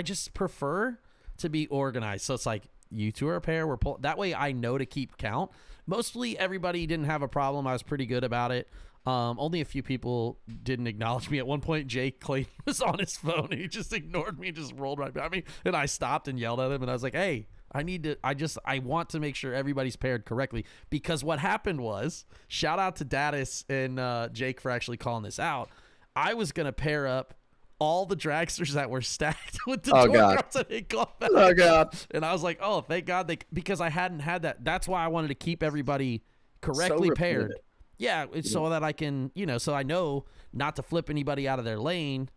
just prefer to be organized. So it's like, you two are a pair. That way I know to keep count. Mostly everybody didn't have a problem. I was pretty good about it. Only a few people didn't acknowledge me. At one point, Jake Clayton was on his phone, and he just ignored me and just rolled right by me. And I stopped and yelled at him, and I was like, hey, I want to make sure everybody's paired correctly, because what happened was, shout out to Daddis and Jake for actually calling this out. I was going to pair up all the dragsters that were stacked with the door cards that they got back. Oh, God. And I was like, oh, thank God, because I hadn't had that. That's why I wanted to keep everybody correctly paired. Yeah, it's so that I can, so I know not to flip anybody out of their lane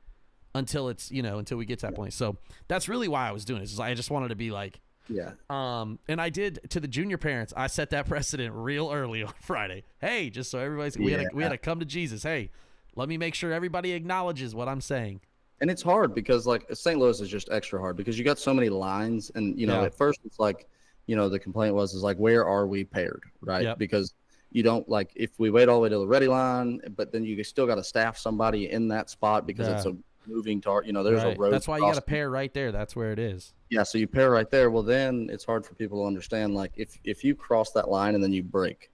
until it's, until we get to that point. So that's really why I was doing this. I just wanted to be like, and I did to the junior parents. I set that precedent real early on Friday. Hey, just so everybody's, we had to come to Jesus. Hey, let me make sure everybody acknowledges what I'm saying. And it's hard because like St. Louis is just extra hard because you got so many lines, and at first it's like, the complaint was like, where are we paired, right? Yep. Because you don't like if we wait all the way to the ready line, but then you still got to staff somebody in that spot because it's a moving target. There's a road. That's why you got to pair right there. That's where it is. Yeah, so you pair right there. Well, then it's hard for people to understand. Like if you cross that line and then you break,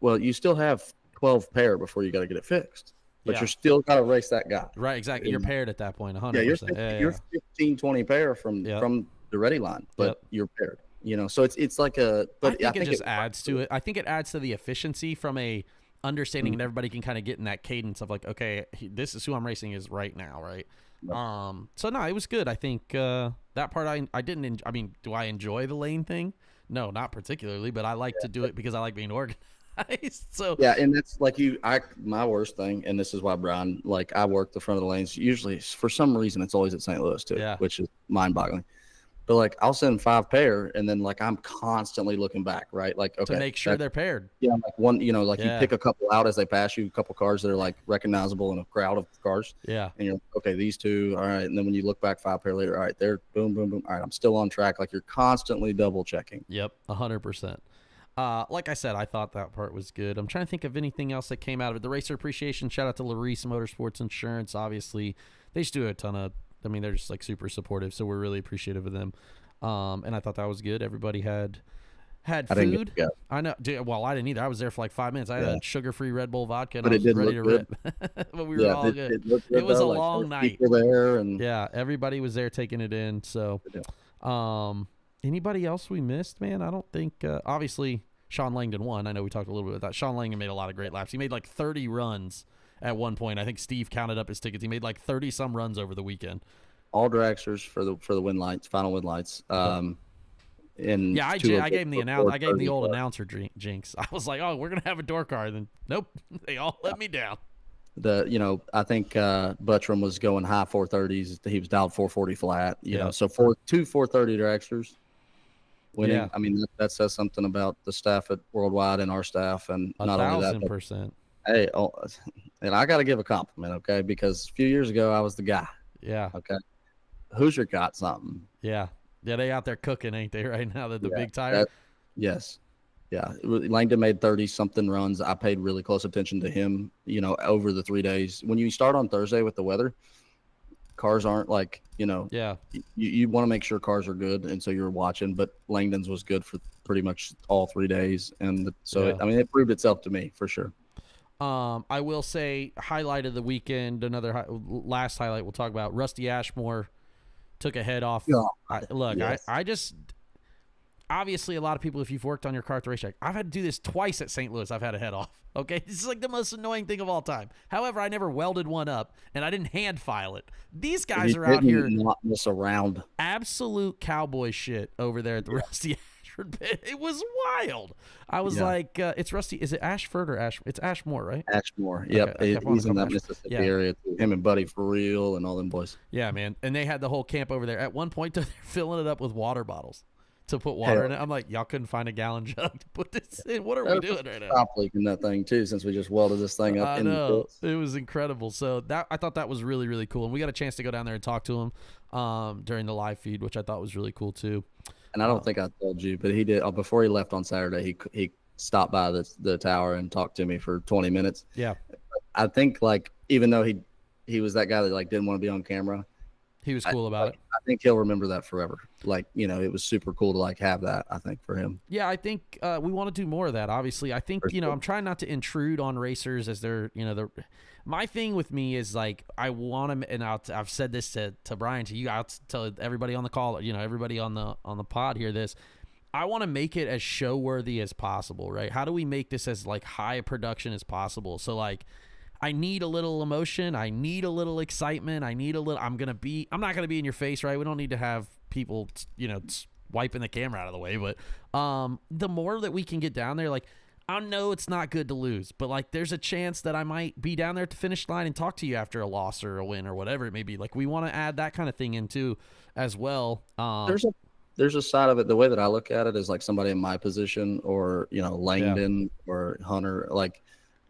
well, you still have 12 pair before you got to get it fixed. But you're still got to race that guy. Right, exactly. You're paired at that point, 100%. Yeah, you're 15, 20 pair from the ready line, but you're paired. So it's like a. But I think it just adds to it. I think it adds to the efficiency from a understanding, and everybody can kind of get in that cadence of like, okay, this is who I'm racing is right now, right? So no, it was good. I think that part I didn't. I mean, do I enjoy the lane thing? No, not particularly, but I like to do it because I like being organized. So yeah, and that's like my worst thing, and this is why Brian, like I work the front of the lanes. Usually, for some reason, it's always at St. Louis too, which is mind-boggling. But like I'll send 5 pair, and then like I'm constantly looking back, right? Like okay, to make sure they're paired. Yeah, like one, you know, like you pick a couple out as they pass you, a couple cars that are like recognizable in a crowd of cars. Yeah. And you're like, okay, these 2, all right. And then when you look back 5 pair later, all right, they're boom, boom, boom. All right, I'm still on track. Like you're constantly double checking. Yep, 100%. Like I said, I thought that part was good. I'm trying to think of anything else that came out of it. The racer appreciation, shout out to Larice Motorsports Insurance. Obviously, they just do a ton of, I mean, they're just like super supportive, so we're really appreciative of them. And I thought that was good. Everybody had food. I know. Well, I didn't either. I was there for like 5 minutes. I had a sugar-free Red Bull vodka, and I was ready to rip. But we were all good. It was a long night. There and everybody was there taking it in. So, anybody else we missed, man? I don't think. Obviously, Sean Langdon won. I know we talked a little bit about that. Sean Langdon made a lot of great laps. He made like 30 runs at one point. I think Steve counted up his tickets. He made like 30-some runs over the weekend. All dragsters for the win lights, final win lights. And I gave him the old announcer jinx. I was like, oh, we're gonna have a door car. And then nope, they all let me down. I think Buttram was going high 430s. He was dialed 440 flat. You know, so 2 430 dragsters winning. Yeah. I mean, that says something about the staff at Worldwide and our staff, and not only that, 1,000%. Hey, and I got to give a compliment, okay? Because a few years ago I was the guy. Yeah. Okay. Hoosier got something. Yeah. Yeah, they out there cooking, ain't they, right now? The big tire. Yes. Yeah. Langdon made 30-something runs. I paid really close attention to him, you know, over the 3 days. When you start on Thursday with the weather, cars aren't like, you know, you want to make sure cars are good, and so you're watching. But Langdon's was good for pretty much all 3 days, and so it proved itself to me for sure. I will say, highlight of the weekend, last highlight we'll talk about, Rusty Ashmore took a head off. I just obviously a lot of people, if you've worked on your car at the racetrack, I've had to do this twice at St. Louis. I've had a head off. Okay, this is like the most annoying thing of all time. However, I never welded one up, and I didn't hand file it. These guys are out here not mess around. Absolute cowboy shit over there at the Rusty Ashford pit. It was wild. I was like, it's Rusty. Is it Ashford or Ash? It's Ashmore, right? Ashmore. Yep. Okay, he's in that Mississippi area. Him and Buddy For Real and all them boys. Yeah, man. And they had the whole camp over there. At one point, they're filling it up with water bottles to put water in it. I'm like, y'all couldn't find a gallon jug to put this in. What are we doing right now? Stop leaking that thing too, since we just welded this thing up. I know. It was incredible. So I thought that was really, really cool. And we got a chance to go down there and talk to him during the live feed, which I thought was really cool too. And I don't think I told you, but he did before he left on Saturday. He stopped by the tower and talked to me for 20 minutes. Yeah, I think like even though he was that guy that like didn't want to be on camera, he was cool about it. I think he'll remember that forever. Like, you know, it was super cool to like have that, I think, for him. Yeah, I think we want to do more of that. Obviously, I think I'm trying not to intrude on racers as they're my thing with me is like I want to, and I've said this to Brian, to you, I'll tell everybody on the call, everybody on the pod here, this. I want to make it as show worthy as possible, right? How do we make this as like high production as possible? So like, I need a little emotion. I need a little excitement. I'm not going to be in your face, right? We don't need to have people, wiping the camera out of the way, but the more that we can get down there, like, I know it's not good to lose, but like there's a chance that I might be down there at the finish line and talk to you after a loss or a win or whatever it may be. Like we want to add that kind of thing in too as well. There's a side of it. The way that I look at it is like somebody in my position or, Langdon or Hunter, like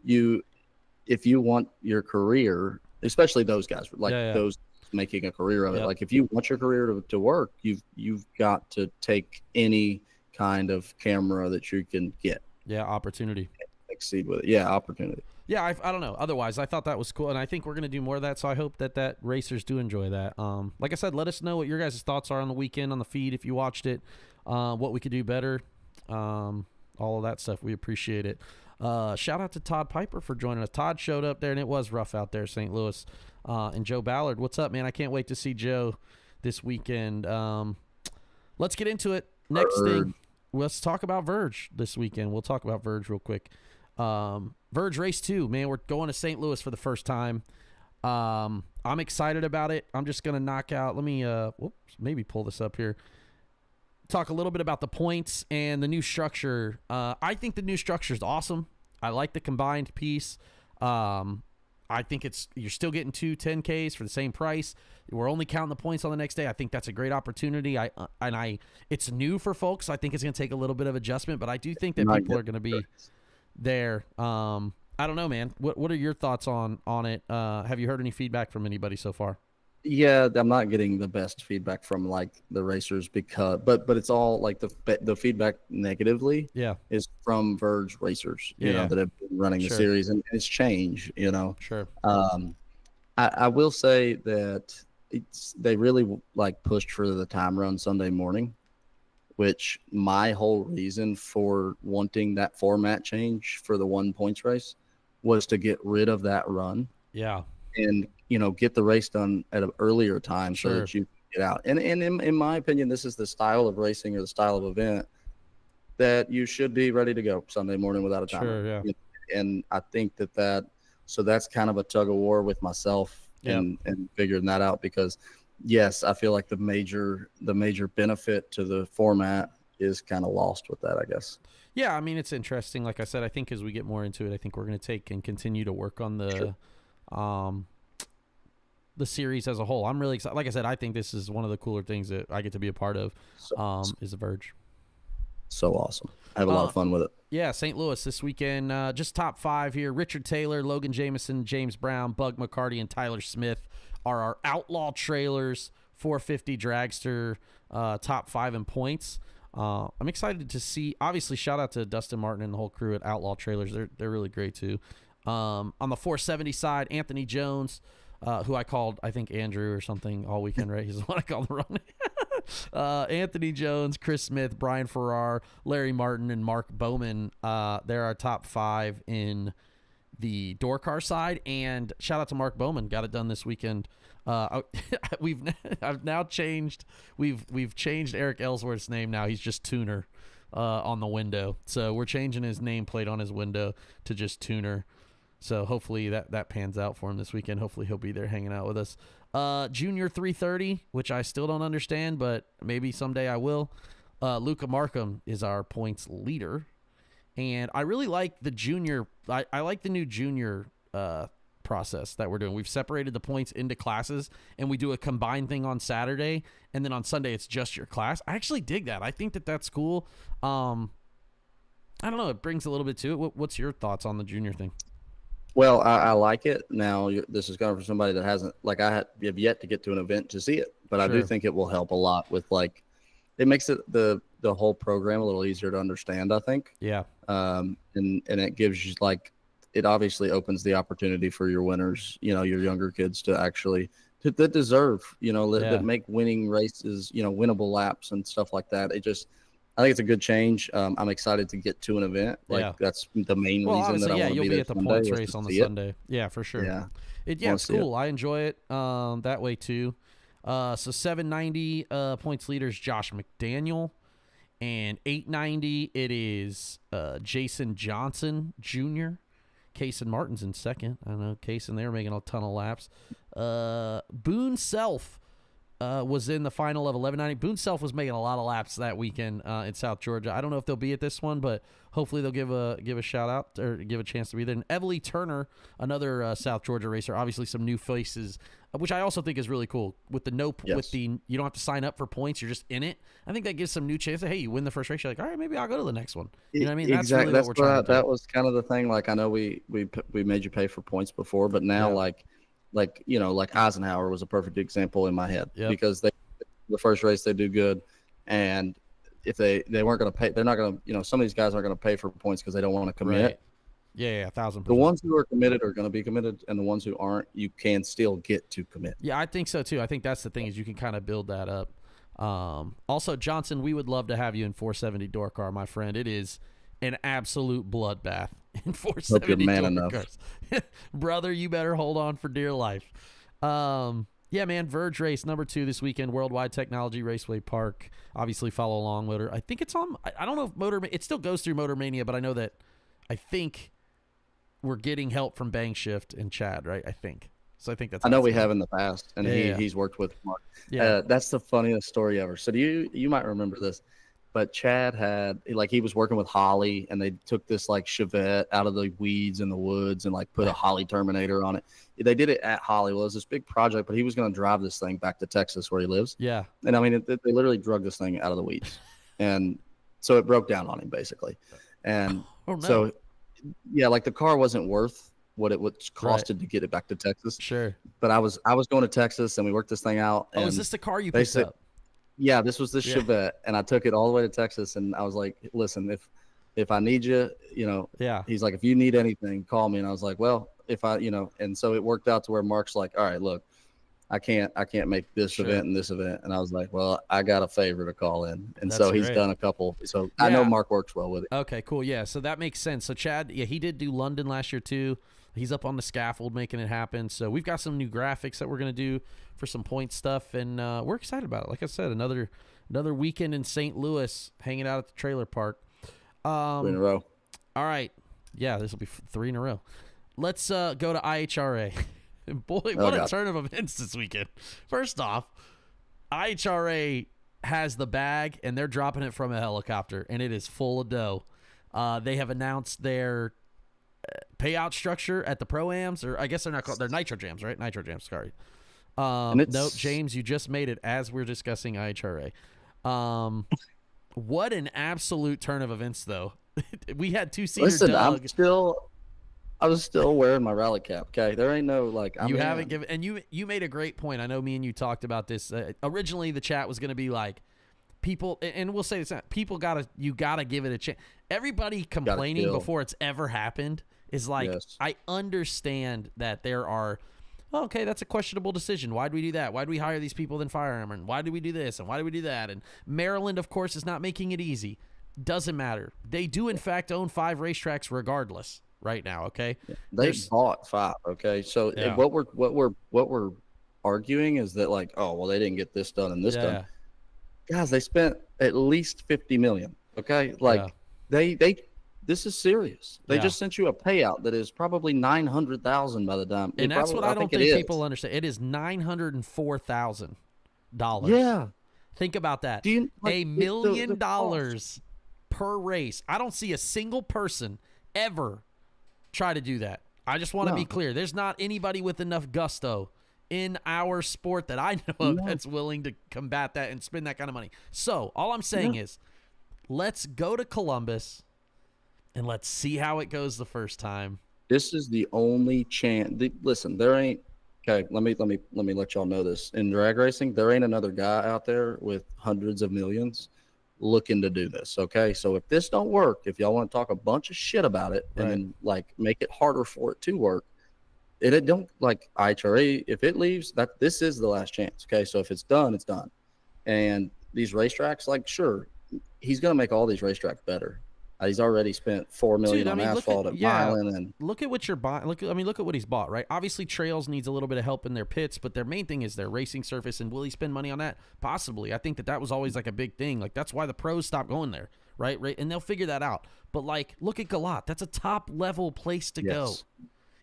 if you want your career, especially those guys, like those making a career of it, like if you want your career to work, you've got to take any kind of camera that you can get. Yeah, opportunity. Exceed with it. Yeah, opportunity. Yeah, I don't know. Otherwise, I thought that was cool, and I think we're going to do more of that, so I hope that racers do enjoy that. Like I said, let us know what your guys' thoughts are on the weekend, on the feed, if you watched it, what we could do better, all of that stuff. We appreciate it. Shout out to Todd Piper for joining us. Todd showed up there, and it was rough out there, St. Louis. And Joe Ballard, what's up, man? I can't wait to see Joe this weekend. Let's get into it. Next thing. Let's talk about Verge this weekend. We'll talk about Verge real quick. Verge Race 2, man. We're going to St. Louis for the first time. I'm excited about it. I'm just going to knock out. Let me maybe pull this up here. Talk a little bit about the points and the new structure. I think the new structure is awesome. I like the combined piece. I I think you're still getting 2 10Ks for the same price. We're only counting the points on the next day. I think that's a great opportunity. It's new for folks. So I think it's going to take a little bit of adjustment, but I do think that people are going to be there. I don't know, man. What are your thoughts on it? Have you heard any feedback from anybody so far? Yeah, I'm not getting the best feedback from like the racers but it's all like the feedback negatively is from Verge racers, you know, that have been running the series, and it's changed, you know. Sure. I will say that they really like pushed for the time run Sunday morning, which my whole reason for wanting that format change for the 1 points race was to get rid of that run. Yeah. And, you know, get the race done at an earlier time so that you can get out. And in my opinion, this is the style of racing or the style of event that you should be ready to go Sunday morning without a timer. Sure, yeah. And I think so that's kind of a tug of war with myself and figuring that out, because yes, I feel like the major benefit to the format is kind of lost with that, I guess. Yeah, I mean, it's interesting. Like I said, I think as we get more into it, I think we're going to take and continue to work on the series as a whole. I'm really excited. Like I said, I think this is one of the cooler things that I get to be a part of, is the Verge. So awesome. I have a lot of fun with it. Yeah, St. Louis this weekend. Just top 5 here. Richard Taylor, Logan Jameson, James Brown, Bug McCarty, and Tyler Smith are our Outlaw Trailers 450 dragster top 5 in points. I'm excited to see. Obviously, shout out to Dustin Martin and the whole crew at Outlaw Trailers. They're really great too. On the 470 side, Anthony Jones, who I called, I think, Andrew or something all weekend, right? He's the one I called the wrong name. Anthony Jones, Chris Smith, Brian Farrar, Larry Martin, and Mark Bowman. They're our top 5 in the door car side. And shout out to Mark Bowman, got it done this weekend. I've now changed. We've changed Eric Ellsworth's name now. He's just Tuner on the window. So we're changing his nameplate on his window to just Tuner. So hopefully that pans out for him this weekend. Hopefully he'll be there hanging out with us. Junior 330, which I still don't understand, but maybe someday I will. Luca Markham is our points leader. And I really like the junior. I like the new junior process that we're doing. We've separated the points into classes, and we do a combined thing on Saturday, and then on Sunday it's just your class. I actually dig that. I think that's cool. I don't know. It brings a little bit to it. What's your thoughts on the junior thing? Well, I like it. Now, this is coming from somebody that hasn't, like, I have yet to get to an event to see it, but I do think it will help a lot with, like, it makes it the whole program a little easier to understand, I think. Yeah. And it gives you, like, it obviously opens the opportunity for your winners, you know, your younger kids to actually, that deserve, you know, that make winning races, you know, winnable laps and stuff like that. I think it's a good change. I'm excited to get to an event. Like that's the main reason that I want to be there. You'll be at the points race on the Sunday. Yeah, for sure. Yeah, it's cool. I enjoy it that way too. So 790 points leaders Josh McDaniel, and 890 it is Jason Johnson Jr. Case and Martin's in second. I know Case and they're making a ton of laps. Boone Self was in the final of 1190. Boone Self was making a lot of laps that weekend in South Georgia. I don't know if they'll be at this one, but hopefully they'll give a shout out or give a chance to be there. And Everly Turner, another South Georgia racer, obviously some new faces, which I also think is really cool. With the you don't have to sign up for points, you're just in it. I think that gives some new chance. Hey, you win the first race, you're like, all right, maybe I'll go to the next one. You know what I mean? Exactly. That's really what we're trying to do. That was kind of the thing. Like I know we made you pay for points before, but now like Eisenhower was a perfect example in my head because the first race they do good, and if they weren't going to pay, they're not going to, you know, some of these guys aren't going to pay for points because they don't want to commit. Right. Yeah, 1,000%. The ones who are committed are going to be committed, and the ones who aren't, you can still get to commit. Yeah, I think so too. I think that's the thing is you can kind of build that up. Also, Johnson, we would love to have you in 470 door car, my friend. It is an absolute bloodbath in 470 door cars. Brother, you better hold on for dear life. Yeah, man, Verge Race number 2 this weekend, Worldwide Technology Raceway Park. Obviously, follow along, Motor. I think it's on. I don't know if Motor. It still goes through Motor Mania, but I know that. I think we're getting help from Bang Shift and Chad, right? I think. So I think that's. I know we have in the past, and he's worked with Mark. Yeah, that's the funniest story ever. So you might remember this. But Chad had, like, he was working with Holly, and they took this like Chevette out of the weeds in the woods and like put a Holly Terminator on it. They did it at Holly. Well, it was this big project, but he was going to drive this thing back to Texas where he lives. Yeah. And I mean, they literally drug this thing out of the weeds. And so it broke down on him basically. And so, yeah, like the car wasn't worth what it was costed to get it back to Texas. Sure. But I was going to Texas, and we worked this thing out. Oh, is this the car you picked up? Yeah, this was the Chevette, and I took it all the way to Texas, and I was like, listen, if I need you, you know, he's like, if you need anything, call me. And I was like, well, if I, you know, and so it worked out to where Mark's like, all right, look, I can't make this event and this event. And I was like, well, I got a favor to call in. And so he's done a couple. So I know Mark works well with it. Okay, cool. Yeah, so that makes sense. So Chad, he did do London last year too. He's up on the scaffold making it happen. So we've got some new graphics that we're going to do for some point stuff, and we're excited about it. Like I said, another weekend in St. Louis, hanging out at the trailer park. 3 in a row. All right. Yeah, this will be 3 in a row. Let's go to IHRA. Boy, what a turn of events this weekend. First off, IHRA has the bag, and they're dropping it from a helicopter, and it is full of dough. They have announced their payout structure at the Pro-Ams, or I guess they're not called, they're Nitro Jams, right? Nitro Jams, sorry. Nope, James, you just made it as we're discussing IHRA. What an absolute turn of events, though. We had two-seater Doug. I was still wearing my rally cap. Okay, there ain't no like. You haven't given, and you made a great point. I know me and you talked about this. Originally, the chat was going to be like, people, and we'll say this: people you gotta give it a chance. Everybody complaining before it's ever happened is like, I understand that there are. Okay, that's a questionable decision. Why'd we do that? Why'd we hire these people then fire them? And why did we do this? And why did we do that? And Maryland, of course, is not making it easy. Doesn't matter. They do, in fact, own 5 racetracks regardless right now, okay? They bought 5, okay? So what we're arguing is that, like, oh, well, they didn't get this done and this done. Guys, they spent at least $50 million, okay? Like, this is serious. They just sent you a payout that is probably $900,000 by the time. And that's what I don't think people understand. It is $904,000. Yeah. Think about that. $1 million per race. I don't see a single person ever try to do that. I just want to be clear. There's not anybody with enough gusto in our sport that I know of that's willing to combat that and spend that kind of money. So all I'm saying is, let's go to Columbus and let's see how it goes the first time. This is the only chance. Listen, there ain't. Okay, let me let y'all know this. In drag racing, there ain't another guy out there with hundreds of millions looking to do this. Okay, so if this don't work, if y'all want to talk a bunch of shit about it and then like make it harder for it to work, it don't, like, IHRA, if it leaves, this is the last chance. Okay, so if it's done, it's done. And these racetracks, like, sure, he's gonna make all these racetracks better. He's already spent $4 million on asphalt at Milan, and look at what you're buying. Look at what he's bought, right? Obviously, Trails needs a little bit of help in their pits, but their main thing is their racing surface. And will he spend money on that? Possibly. I think that was always like a big thing. Like, that's why the pros stopped going there, right? And they'll figure that out. But like, look at Galat. That's a top level place to go.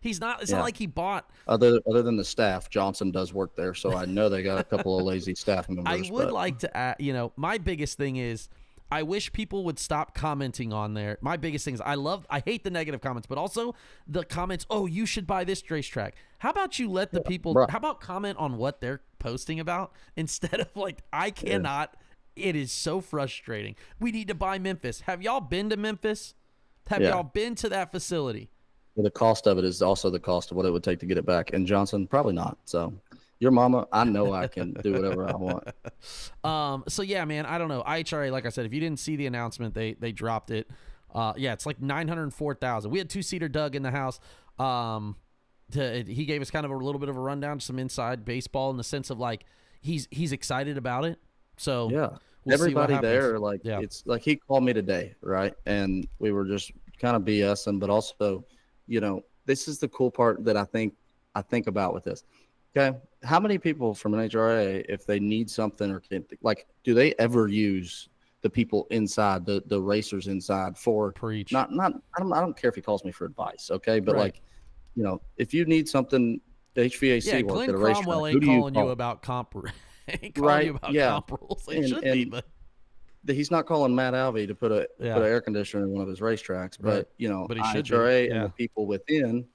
He's not. It's not like he bought. Other than the staff, Johnson does work there, so I know they got a couple of lazy staff members. I would like to add. My biggest thing is, I wish people would stop commenting on there. My biggest thing is I hate the negative comments, but also the comments, oh, you should buy this racetrack. How about you let the people, how about comment on what they're posting about instead of like, I cannot, it is so frustrating. We need to buy Memphis. Have y'all been to Memphis? Have y'all been to that facility? Well, the cost of it is also the cost of what it would take to get it back. And Johnson, probably not. So your mama, I know I can do whatever I want. So yeah, man, I don't know. IHRA, like I said, if you didn't see the announcement, they dropped it. It's like $904,000. We had two-seater Doug in the house. He gave us kind of a little bit of a rundown, some inside baseball in the sense of like he's excited about it. So yeah, we'll everybody there, like it's like he called me today, right? And we were just kind of BSing, but also, this is the cool part that I think about with this. Okay, how many people from an IHRA, if they need something or can, like, do they ever use the people inside, the racers inside for preach? Not I don't care if he calls me for advice, okay, but like, if you need something HVAC work Glenn at a racetrack, Cromwell ain't calling you about comp. Ain't calling you about comp rules. They should be, but he's not calling Matt Alvey to put an air conditioner in one of his racetracks, but but he should IHRA and the people within,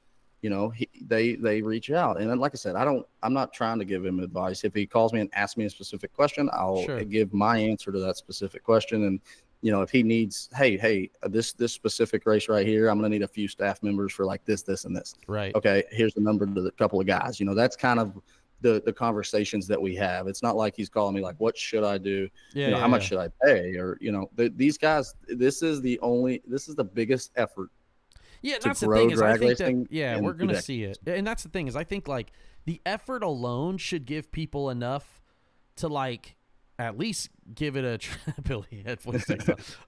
they reach out. And then, like I said, I'm not trying to give him advice. If he calls me and asks me a specific question, I'll give my answer to that specific question. And if he needs, hey, this specific race right here, I'm going to need a few staff members for like this, and this. Right. Okay. Here's the number to the couple of guys. That's kind of the conversations that we have. It's not like he's calling me like, what should I do? How much should I pay? Or, these guys, this is the biggest effort. Yeah. That's the thing is, I think that, we're going to see it. And that's the thing is, I think like the effort alone should give people enough to like, at least give it a Billy headphones.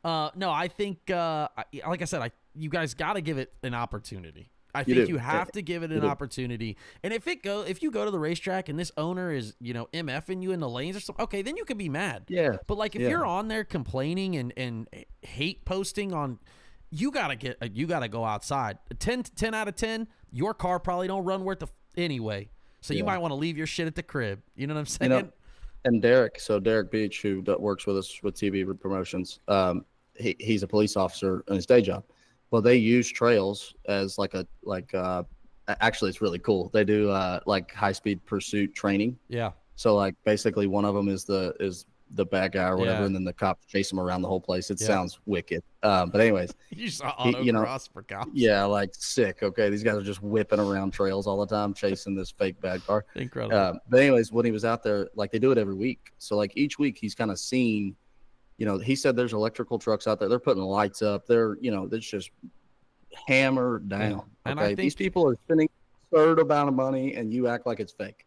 No, I think, like I said, you guys got to give it an opportunity. I think you have to give it an opportunity. And if you go to the racetrack and this owner is, MFing you in the lanes or something, okay, then you can be mad. Yeah. But like if you're on there complaining and hate posting on, you gotta go outside. 10 out of 10, your car probably don't run worth anyway. So you might want to leave your shit at the crib. You know what I'm saying? And Derek Beach, who works with us with TB Promotions, he's a police officer in his day job. Well, they use trails as actually it's really cool. They do like high-speed pursuit training. Yeah. So like basically one of them is the bad guy or whatever, and then the cops chase him around the whole place. It sounds wicked. But anyways, you saw autocross for cops. Yeah, like sick. Okay, these guys are just whipping around trails all the time, chasing this fake bad car. Incredible. But anyways, when he was out there, like they do it every week. So like each week he's kind of seen, he said there's electrical trucks out there. They're putting lights up. They're just hammered down. Yeah. And okay, these people are spending a absurd amount of money, and you act like it's fake.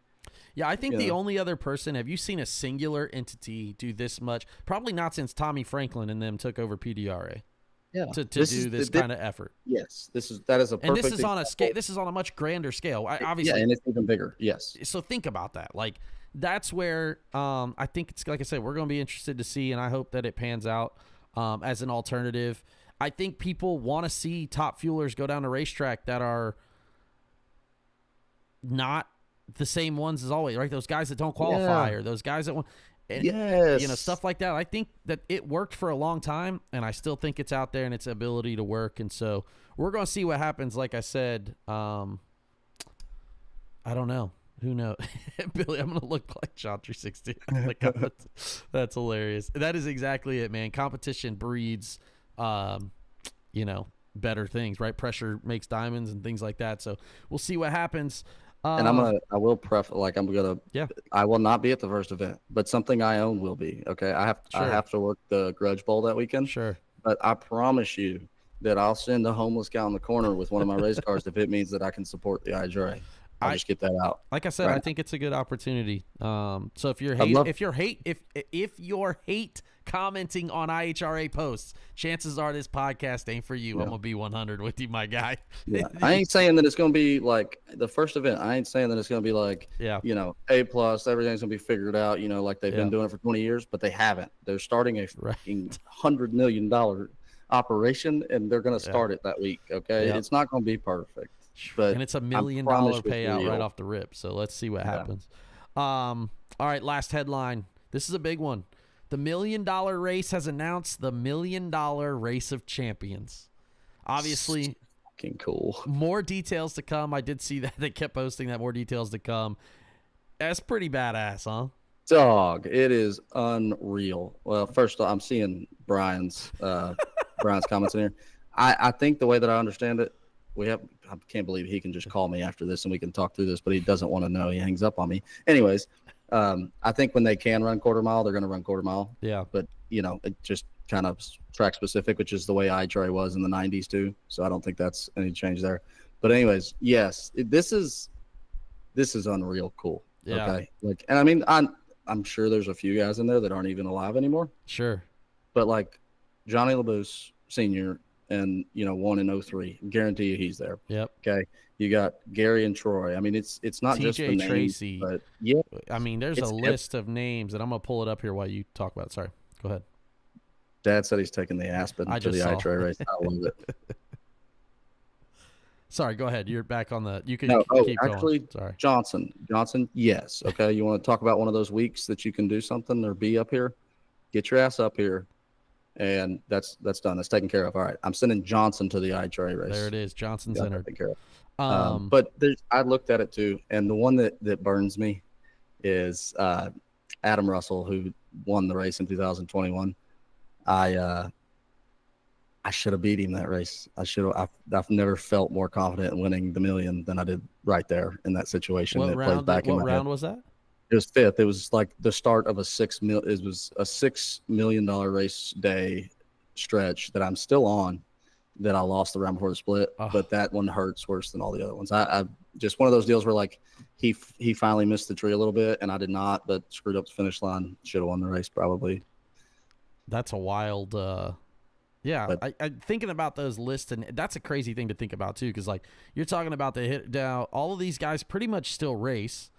Yeah, I think the only other person, have you seen a singular entity do this much? Probably not since Tommy Franklin and them took over PDRA. Yeah, to do this kind of effort. Yes, that is a perfect. And this is on a scale. This is on a much grander scale. Obviously, yeah, and it's even bigger. Yes. So think about that. Like that's where I think it's like I said, we're going to be interested to see, and I hope that it pans out as an alternative. I think people want to see top fuelers go down a racetrack that are not the same ones as always, right? Those guys that don't qualify or those guys that want, stuff like that. I think that it worked for a long time, and I still think it's out there and its ability to work. And so we're going to see what happens. Like I said, I don't know. Who knows? Billy, I'm going to look like John 360. That's hilarious. That is exactly it, man. Competition breeds, better things, right? Pressure makes diamonds and things like that. So we'll see what happens. And I will I will not be at the first event, but something I own will be. Okay. I have to work the Grudge Bowl that weekend. Sure. But I promise you that I'll send a homeless guy on the corner with one of my race cars if it means that I can support the IHRA. I'll just get that out. Like I said, right. I think it's a good opportunity. So if you're hate commenting on IHRA posts, chances are this podcast ain't for you. Yeah. I'm gonna be 100 with you, my guy. Yeah. I ain't saying that it's gonna be like the first event. I ain't saying that it's gonna be like A+, everything's gonna be figured out, like they've been doing it for 20 years, but they haven't. They're starting a fucking $100 million operation, and they're gonna start it that week. Okay. Yep. It's not gonna be perfect. And it's $1 million payout right off the rip. So let's see what happens. All right, last headline. This is a big one. The $1 Million Race has announced the $1 Million Race of Champions. Obviously, fucking cool. More details to come. I did see that they kept posting that more details to come. That's pretty badass, huh? Dog, it is unreal. Well, first I'm seeing Brian's comments in here. I think the way that I understand it, I can't believe he can just call me after this and we can talk through this, but he doesn't want to know. He hangs up on me. Anyways, I think when they can run quarter mile, they're going to run quarter mile. Yeah. But, it just kind of track specific, which is the way IHRA was in the 90s too. So I don't think that's any change there. But anyways, yes, this is unreal cool. Yeah. Okay. And I mean, I'm sure there's a few guys in there that aren't even alive anymore. Sure. But like Johnny LaBouse Sr., and won in 2003. Guarantee you he's there. Yep. Okay. You got Gary and Troy. I mean, it's not TJ just the names, Tracy. but I mean, there's a list of names, and I'm gonna pull it up here while you talk about it. Sorry. Go ahead. Dad said he's taking the Aspen to the IHRA race. I love it. Sorry, go ahead. You're back on the. You can keep actually, going. Sorry. Johnson. Yes. Okay. You want to talk about one of those weeks that you can do something or be up here? Get your ass up here. and that's done. That's taken care of. All right, I'm sending Johnson to the IHRA race. There it is. Johnson's entered. Taken care of. But I looked at it too, and the one that burns me is Adam Russell, who won the race in 2021. I should have beat him that race. I've never felt more confident in winning the million than I did right there in that situation. What round was that? It was fifth. It was like the start of it was a $6 million race day stretch that I'm still on, that I lost the round before the split. But that one hurts worse than all the other ones. I just one of those deals where like he finally missed the tree a little bit and I did not, but screwed up the finish line. Should have won the race probably. That's a wild I thinking about those lists, and that's a crazy thing to think about too, because like you're talking about the hit down, all of these guys pretty much still race.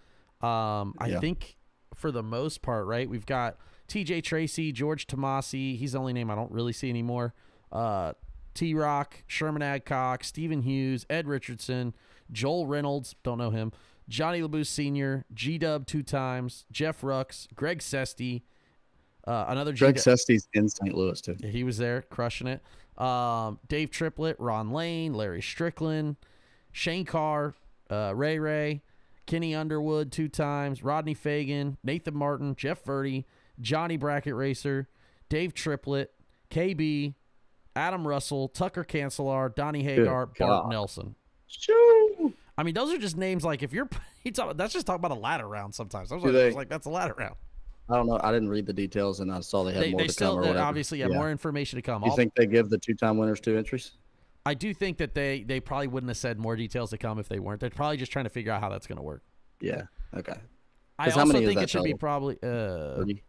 I think for the most part, right? We've got TJ Tracy, George Tomasi. He's the only name I don't really see anymore. T-Rock, Sherman Adcock, Stephen Hughes, Ed Richardson, Joel Reynolds, don't know him, Johnny LeBoux Sr., G-Dub 2 times, Jeff Rux, Greg Sesty, another Greg Sesty's in St. Louis too. He was there crushing it. Dave Triplett, Ron Lane, Larry Strickland, Shane Carr, Ray, Kenny Underwood 2 times, Rodney Fagan, Nathan Martin, Jeff Verdi, Johnny Bracket Racer, Dave Triplett, KB, Adam Russell, Tucker Cancelar, Donnie Hagar, Bart Nelson. Shoo. I mean, those are just names like if that's just talking about a ladder round sometimes. I was like, that's a ladder round. I don't know. I didn't read the details, and I saw they had more to come or whatever. Obviously, more information to come. You think they give the 2-time winners 2 entries? I do think that they probably wouldn't have said more details to come if they weren't. They're probably just trying to figure out how that's going to work. Yeah. Okay. I also think it should be probably 30,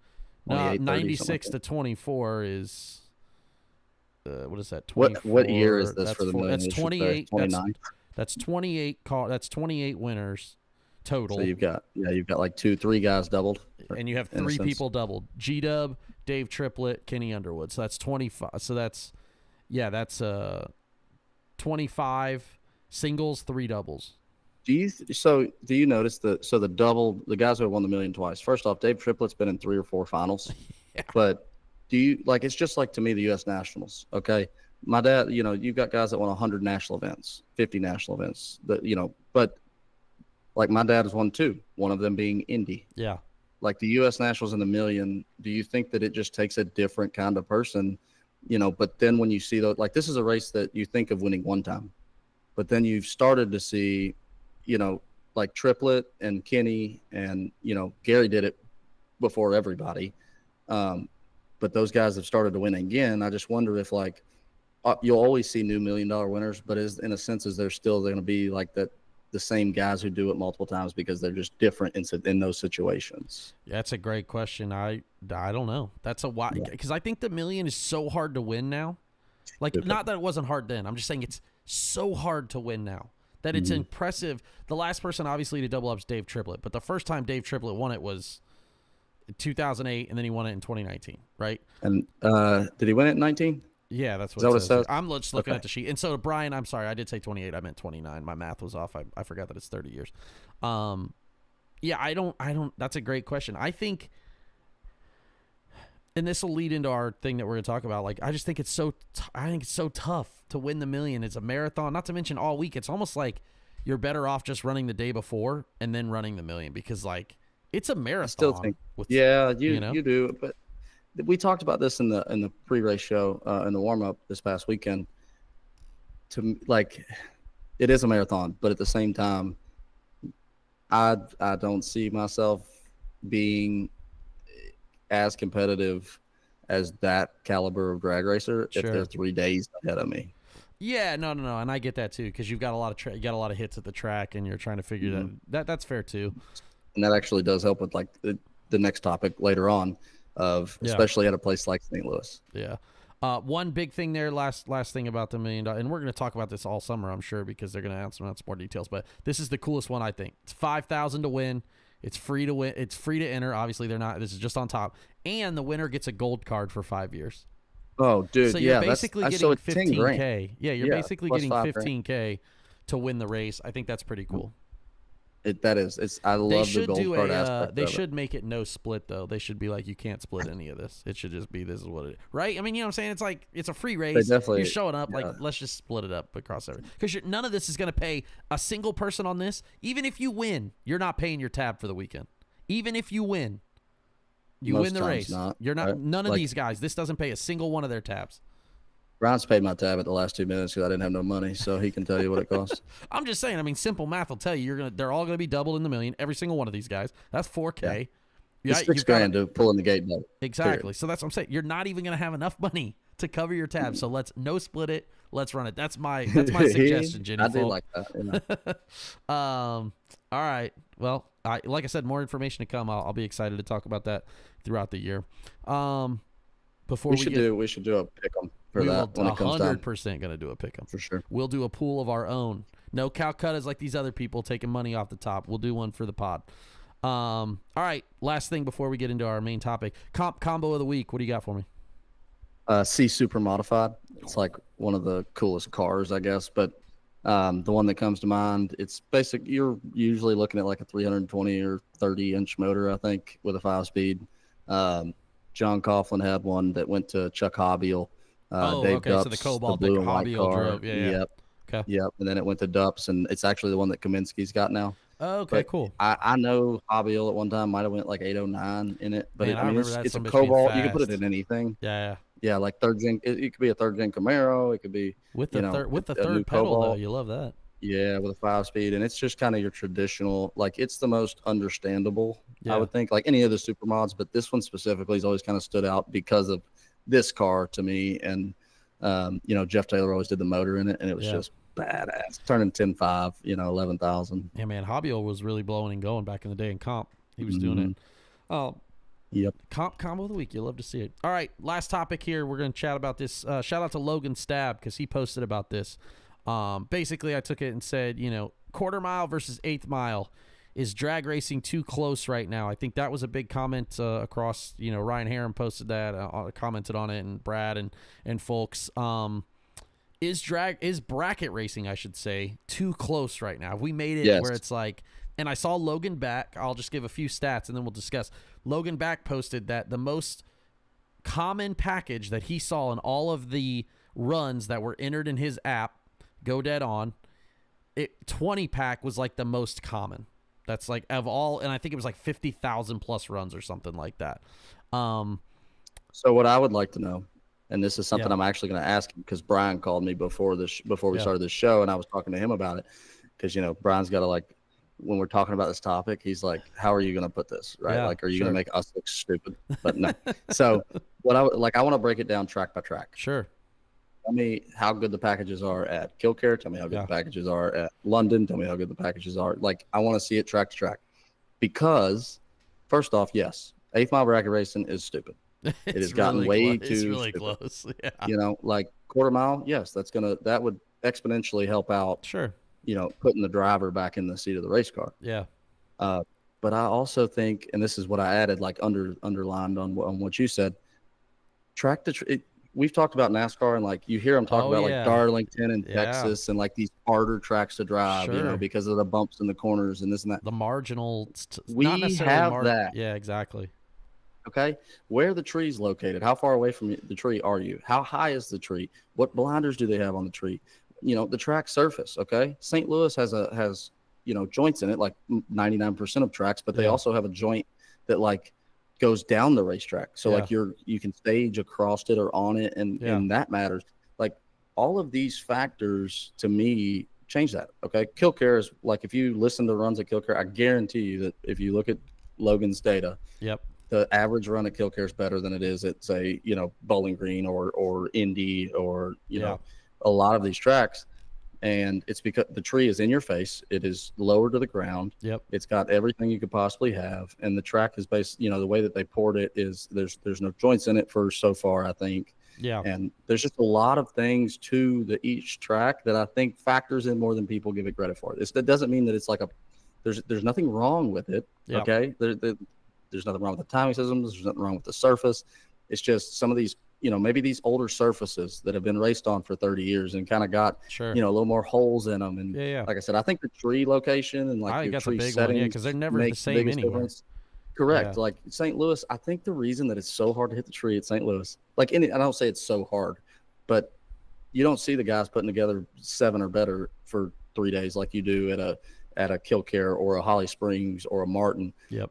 96 to 24 is what is that? 24? What year is this for the million? That's 28. 29. That's 28. That's 28 winners total. So you've got like 2-3 guys doubled, and you have 3 people doubled. G-Dub, Dave Triplett, Kenny Underwood. So that's 25. So that's 25 singles, 3 doubles. Do you notice the guys who have won the million twice? First off, Dave Triplett's been in 3 or 4 finals. Yeah. But do you like? It's just like to me the U.S. Nationals. Okay, my dad. You've got guys that won 100 national events, 50 national events. But like my dad has won 2. One of them being Indy. Yeah. Like the U.S. Nationals in the million. Do you think that it just takes a different kind of person? But then when you see like this is a race that you think of winning one time, but then you've started to see, like Triplett and Kenny and, Gary did it before everybody. But those guys have started to win again. I just wonder if like you'll always see new $1 million winners, but in a sense, is there still going to be like the same guys who do it multiple times because they're just different in those situations? Yeah, that's a great question. I don't know. That's a why, because I think the million is so hard to win now. Like, not that it wasn't hard then. I'm just saying it's so hard to win now that it's impressive. The last person obviously to double up is Dave Triplett, but the first time Dave Triplett won it was 2008, and then he won it in 2019, right? And did he win it in 19? Yeah, that's what, it says. I'm just looking at the sheet. And so, Brian, I'm sorry, I did say 28. I meant 29. My math was off. I forgot that it's 30 years. Yeah, I don't. That's a great question. I think, and this will lead into our thing that we're going to talk about. Like, I just think it's so tough to win the million. It's a marathon, not to mention all week. It's almost like you're better off just running the day before and then running the million, because like it's a marathon. I still think, you do, but we talked about this in the pre-race show in the warm-up this past weekend. Like, it is a marathon, but at the same time, I don't see myself being as competitive as that caliber of drag racer if they're 3 days ahead of me. Yeah, no, and I get that too, because you've got a lot of hits at the track, and you're trying to figure that's fair too. And that actually does help with like the next topic later on, especially at a place like St. Louis. Yeah. One big thing there, last thing about the $1 million, and we're going to talk about this all summer, I'm sure, because they're going to announce more details. But this is the coolest one, I think. It's $5,000 to win. It's free to win. It's free to enter. Obviously, they're not. This is just on top, and the winner gets a gold card for 5 years. Oh, dude! So you're basically getting $15K. Yeah, you're basically getting $15K to win the race. I think that's pretty cool. I love the gold card aspect. They should make it no split though. They should be like, you can't split any of this. It should just be, this is what it is, right? I mean, you know what I'm saying? It's like, it's a free race. You're showing up, like, let's just split it up across everything. Because none of this is going to pay a single person on this. Even if you win, you're not paying your tab for the weekend. Even if you win, you win the race. You're not. Right? None of these guys. This doesn't pay a single one of their tabs. Brian's paid my tab at the last 2 minutes because I didn't have no money, so he can tell you what it costs. I'm just saying. I mean, simple math will tell you they're all gonna be doubled in the million. Every single one of these guys. That's $4K. Yeah. It's $6,000 to pull in the gate double. Exactly. Period. So that's what I'm saying. You're not even gonna have enough money to cover your tab. So let's no split it. Let's run it. That's my suggestion, Jenny. I do like that. Yeah. All right. Well, like I said, more information to come. I'll be excited to talk about that throughout the year. We should do a pick 'em for that when it comes down. 100% going to do a pick 'em for sure. We'll do a pool of our own. No Calcuttas like these other people taking money off the top. We'll do one for the pod. All right. Last thing before we get into our main topic, combo of the week. What do you got for me? C Super Modified. It's like one of the coolest cars, I guess. But the one that comes to mind, it's basic. You're usually looking at like a 320 or 30-inch motor, I think, with a 5-speed. John Coughlin had one that went to Chuck Hobbiel. Dave Dupps, so the Cobalt the blue that Hobbiel drove. Yeah. Yep. Okay. Yep. And then it went to Dupps, and it's actually the one that Kaminsky's got now. Oh, okay, but cool. I know Hobbiel at one time might have went like 809 in it, but Man, it's a Cobalt. You can put it in anything. Yeah. Yeah, like third gen. It could be a third gen Camaro. It could be with the third pedal Cobalt. though. You love that. Yeah, with a 5-speed, and it's just kind of your traditional. Like it's the most understandable. I would think, like any of the super mods, but this one specifically has always kind of stood out because of this car to me. And Jeff Taylor always did the motor in it, and it was just badass. Turning 10.5, 11,000. Yeah, man, Hobbiel was really blowing and going back in the day in comp. He was doing it. Oh. Yep. Combo of the week. You love to see it. All right, last topic here. We're going to chat about this. Shout out to Logan Stab because he posted about this. Basically, I took it and said, quarter mile versus eighth mile. Is drag racing too close right now? I think that was a big comment across, Ryan Herron posted that, commented on it, and Brad and folks. Is bracket racing, I should say, too close right now? Have we made it where it's like, and I saw Logan Back, I'll just give a few stats and then we'll discuss. Logan Back posted that the most common package that he saw in all of the runs that were entered in his app, Go Dead On, 20 pack was like the most common. That's like of all, and I think it was like 50,000 plus runs or something like that. So what I would like to know, and this is something I'm actually going to ask him because Brian called me before we started this show, and I was talking to him about it because Brian's got to when we're talking about this topic, he's like, "How are you going to put this right? Are you going to make us look stupid?" But no. So what I want to break it down track by track. Sure. Tell me how good the packages are at Killcare. Tell me how good the packages are at London. Tell me how good the packages are. I want to see it track to track. Because, first off, yes, 8th mile bracket racing is stupid. It has gotten way too It's really stupid. close. Yeah. Quarter mile, yes, that would exponentially help out. Sure. Putting the driver back in the seat of the race car. Yeah. But I also think, and this is what I added, underlined on what you said, we've talked about NASCAR and you hear them talk about Darlington and Texas and these harder tracks to drive, because of the bumps in the corners and this and that. The marginal. We not necessarily have that. Yeah, exactly. Okay. Where the tree's located, how far away from the tree are you? How high is the tree? What blinders do they have on the tree? The track surface. Okay. St. Louis has joints in it, 99% of tracks, but they also have a joint that goes down the racetrack. So you can stage across it or on it, and that matters. All of these factors to me change that. Okay. Killcare is if you listen to runs at Killcare, I guarantee you that if you look at Logan's data, the average run at Killcare is better than it is at say, Bowling Green or Indy or, a lot of these tracks. And it's because the tree is in your face. It is lower to the ground. Yep. It's got everything you could possibly have. And the track is based, the way that they poured it is there's no joints in it for so far, I think. Yeah. And there's just a lot of things to each track that I think factors in more than people give it credit for. That doesn't mean that it's there's nothing wrong with it. Yep. Okay. There's nothing wrong with the timing systems. There's nothing wrong with the surface. It's just some of these maybe these older surfaces that have been raced on for 30 years and kind of got, Sure. a little more holes in them. And like I said, I think the tree location and like your tree settings because they're never the same anywhere. Difference. Correct. Like St. Louis, I think the reason that it's so hard to hit the tree at St. Louis, I don't say it's so hard, but you don't see the guys putting together 7 or better for 3 days like you do at a Killcare or a Holly Springs or a Martin. Yep.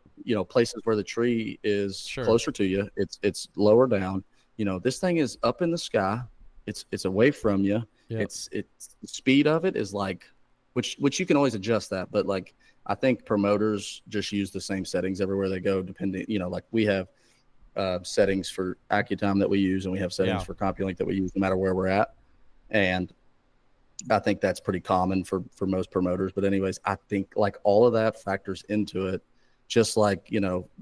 Places where the tree is closer to you. It's lower down. This thing is up in the sky. It's away from you. Yep. It's the speed of it is like, which you can always adjust that, but like I think promoters just use the same settings everywhere they go, depending. Like we have settings for AccuTime that we use, and we have settings for CompuLink that we use no matter where we're at. And I think that's pretty common for most promoters. But anyways, I think like all of that factors into it. Just like,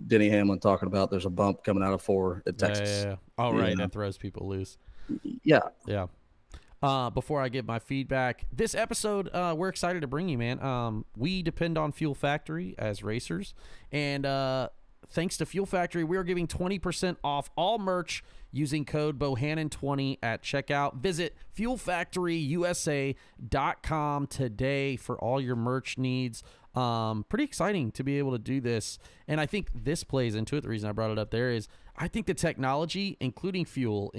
Denny Hamlin talking about there's a bump coming out of 4 at Texas. Yeah. Oh, right. That throws people loose. Yeah. Yeah. Before I give my feedback, this episode, we're excited to bring you, man. We depend on Fuel Factory as racers. And thanks to Fuel Factory, we are giving 20% off all merch using code Bohannon20 at checkout. Visit fuelfactoryusa.com today for all your merch needs. Pretty exciting to be able to do this. And I think this plays into it. The reason I brought it up there is I think the technology, including fuel,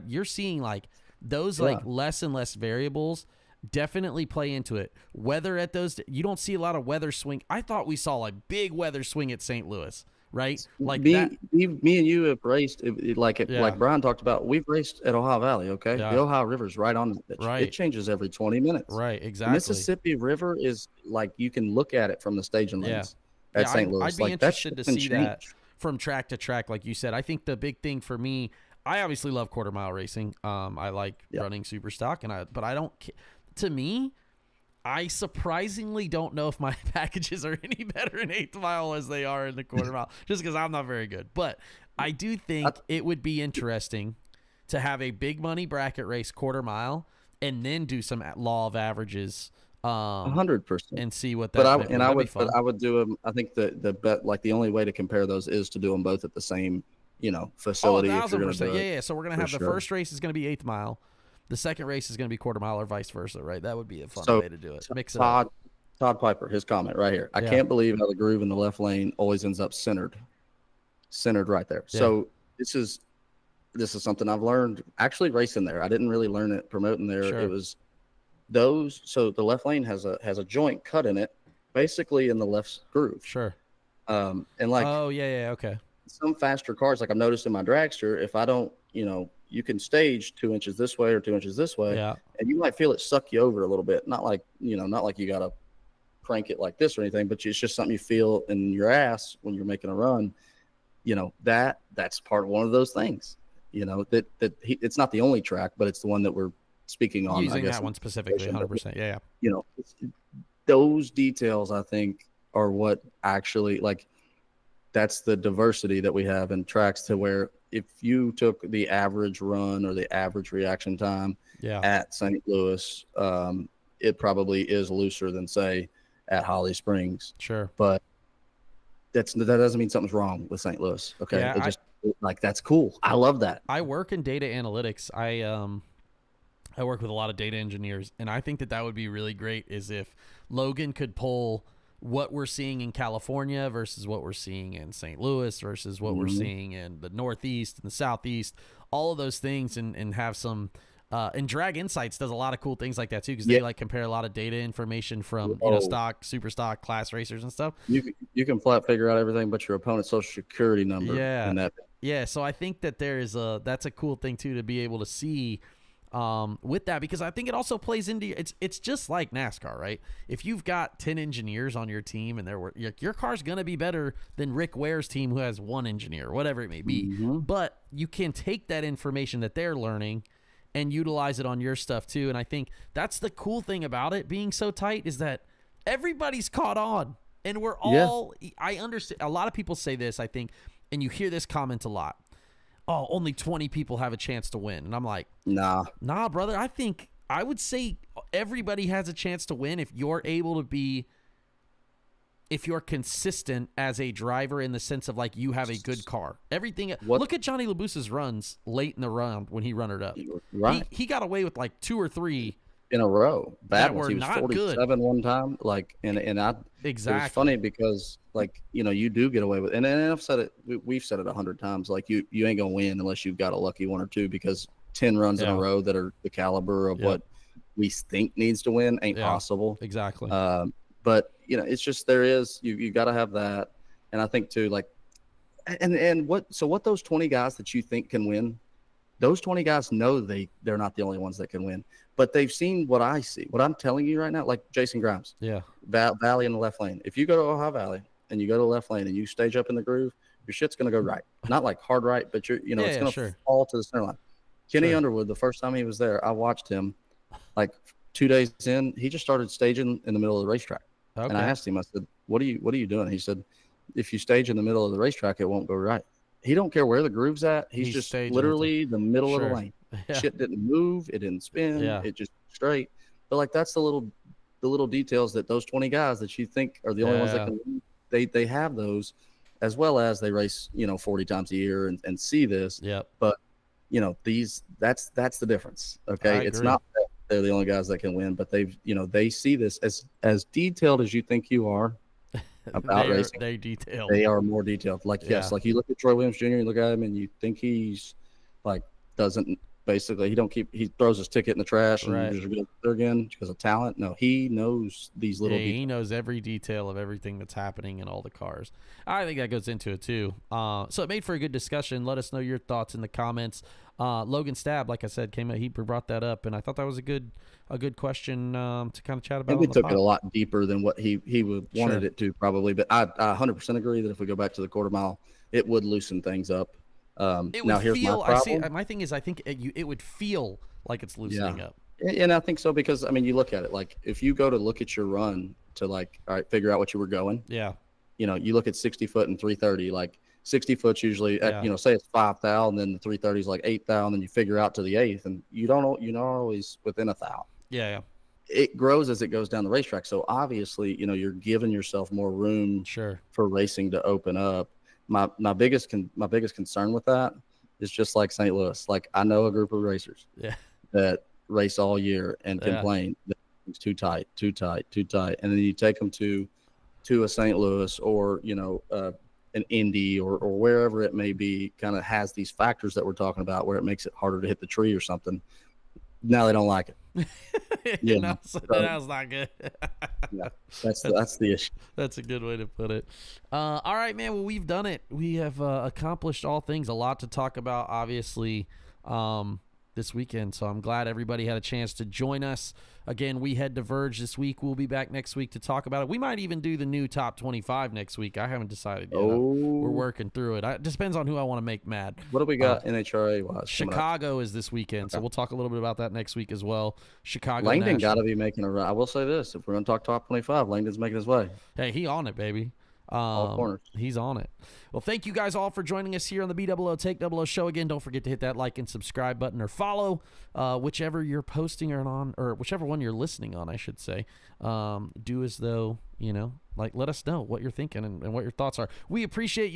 you're seeing like those like less and less variables definitely play into it. Weather at those, you don't see a lot of weather swing. I thought we saw like big weather swing at St. Louis. Right, like me and you have raced like Brian talked about. We've raced at Ohio Valley. Okay, the Ohio River's right on. It changes every 20 minutes. Right, exactly. The Mississippi River is like you can look at it from the staging lanes at St. Louis. I'd be interested to see that from track to track, like you said. I think the big thing for me, I obviously love quarter mile racing. I like running super stock, but I don't. To me, I surprisingly don't know if my packages are any better in 8th mile as they are in the quarter mile, just because I'm not very good. But I do think it would be interesting to have a big money bracket race quarter mile and then do some law of averages. 100%, and see what that. But I would do them. I think the bet, like the only way to compare those is to do them both at the same facility. 1,000%. Yeah. So we're gonna have the first race is gonna be 8th mile. The second race is going to be quarter mile or vice versa, right? That would be a fun way to do it. Mix it up. Todd Piper, his comment right here. I can't believe how the groove in the left lane always ends up centered right there. Yeah. So this is something I've learned actually racing there. I didn't really learn it promoting there. Sure. It was those. So the left lane has a joint cut in it, basically in the left groove. Sure. And like okay. Some faster cars, like I've noticed in my dragster, if I don't, you can stage 2 inches this way or 2 inches this way, and you might feel it suck you over a little bit. Not like you got to crank it like this or anything, but it's just something you feel in your ass when you're making a run. That's part of one of those things. That it's not the only track, but it's the one that we're speaking on. Using that one specifically, 100%. Yeah. Those details I think are what actually that's the diversity that we have in tracks to where. If you took the average run or the average reaction time at St. Louis, it probably is looser than, say, at Holly Springs. Sure. But that doesn't mean something's wrong with St. Louis. Okay. Yeah, that's cool. I love that. I work in data analytics. I work with a lot of data engineers, and I think that would be really great is if Logan could pull what we're seeing in California versus what we're seeing in St. Louis versus what we're seeing in the Northeast and the Southeast, all of those things, and have some and Drag Insights does a lot of cool things like that too, because they compare a lot of data information from stock, super stock, class racers and stuff. You can flat figure out everything but your opponent's social security number. So I think that that's a cool thing too, to be able to see with that, because I think it also plays into it's just like NASCAR, right? If you've got 10 engineers on your team and your car's going to be better than Rick Ware's team who has 1 engineer, whatever it may be. But you can take that information that they're learning and utilize it on your stuff too. And I think that's the cool thing about it being so tight, is that everybody's caught on, and we're all I understand. A lot of people say this, I think, and you hear this comment a lot. Oh, only 20 people have a chance to win. And I'm like, nah, brother. I would say everybody has a chance to win if you're able to be if you're consistent as a driver in the sense of like you have a good car. Everything. Look at Johnny Labusa's runs late in the round when he runnered up. Right. He got away with like 2 or 3 in a row. Bad ones. Were he was not 47 good. one time. Like, and I, exactly. It was funny because, like, you know, you do get away with, and I've said it, we've said it 100 times. Like, you ain't gonna win unless you've got a lucky 1 or 2, because 10 runs in a row that are the caliber of what we think needs to win ain't possible. Exactly. But you know, it's just, there is, you got to have that. And I think too, like, and what those 20 guys that you think can win, those 20 guys know they're not the only ones that can win, but they've seen what I see, what I'm telling you right now, like Jason Grimes, Valley in the left lane. If you go to Ohio Valley and you go to the left lane and you stage up in the groove, your shit's going to go right. Not like hard right, but it's going to fall to the center line. Kenny Underwood, the first time he was there, I watched him, like 2 days in, he just started staging in the middle of the racetrack. Okay. And I asked him, I said, what are you doing? He said, if you stage in the middle of the racetrack, it won't go right. He don't care where the groove's at. He's just literally the middle of the lane. Shit didn't move. It didn't spin. It just straight. But like, that's the little details that those 20 guys that you think are the only ones that can win, they have those, as well as they race, 40 times a year and see this. But that's the difference. Okay. It's not that they're the only guys that can win, but they see this as detailed as you think you are about racing. They're detailed. They are more detailed. Like, like you look at Troy Williams Jr., you look at him and you think he's like, he throws his ticket in the trash and just goes there again because of talent. No, he knows these little details. He knows every detail of everything that's happening in all the cars. I think that goes into it too. So it made for a good discussion. Let us know your thoughts in the comments. Logan Stab, like I said, came out. He brought that up, and I thought that was a good question to kind of chat about. And we took it a lot deeper than what he would wanted it to probably. But I 100% agree that if we go back to the quarter mile, it would loosen things up. Now here's my problem. My thing is, I think it would feel like it's loosening up. And I think so, because I mean, you look at it, like if you go to look at your run to like, all right, figure out what you were going. You look at 60 foot and 330, like 60 foot's usually at, say it's 5 thou, and then the 330 is like 8 thou, and then you figure out to the 8th, and you're not always within a thou. It grows as it goes down the racetrack. So obviously, you're giving yourself more room for racing to open up. My biggest concern with that is just like St. Louis. Like, I know a group of racers that race all year and complain that it's too tight, and then you take them to a St. Louis or an Indy or wherever it may be, kind of has these factors that we're talking about where it makes it harder to hit the tree or something. Now they don't like it. That's not good. That's the issue. That's a good way to put it. All right, man. Well, we've done it. We have accomplished all things. A lot to talk about, obviously, this weekend. So I'm glad everybody had a chance to join us. Again, we head to Verge this week. We'll be back next week to talk about it. We might even do the new top 25 next week. I haven't decided yet. We're working through it. It just depends on who I want to make mad. What do we got NHRA wise? Chicago is this weekend, so we'll talk a little bit about that next week as well. Chicago. Langdon got to be making a run. I will say this: if we're going to talk top 25, Langdon's making his way. Hey, he on it, baby. All corners. He's on it. Well, thank you guys all for joining us here on the BE00TAKE00 show. Again, don't forget to hit that like and subscribe button or follow whichever you're posting on, or whichever one you're listening on, I should say. Do as though, let us know what you're thinking and what your thoughts are. We appreciate you.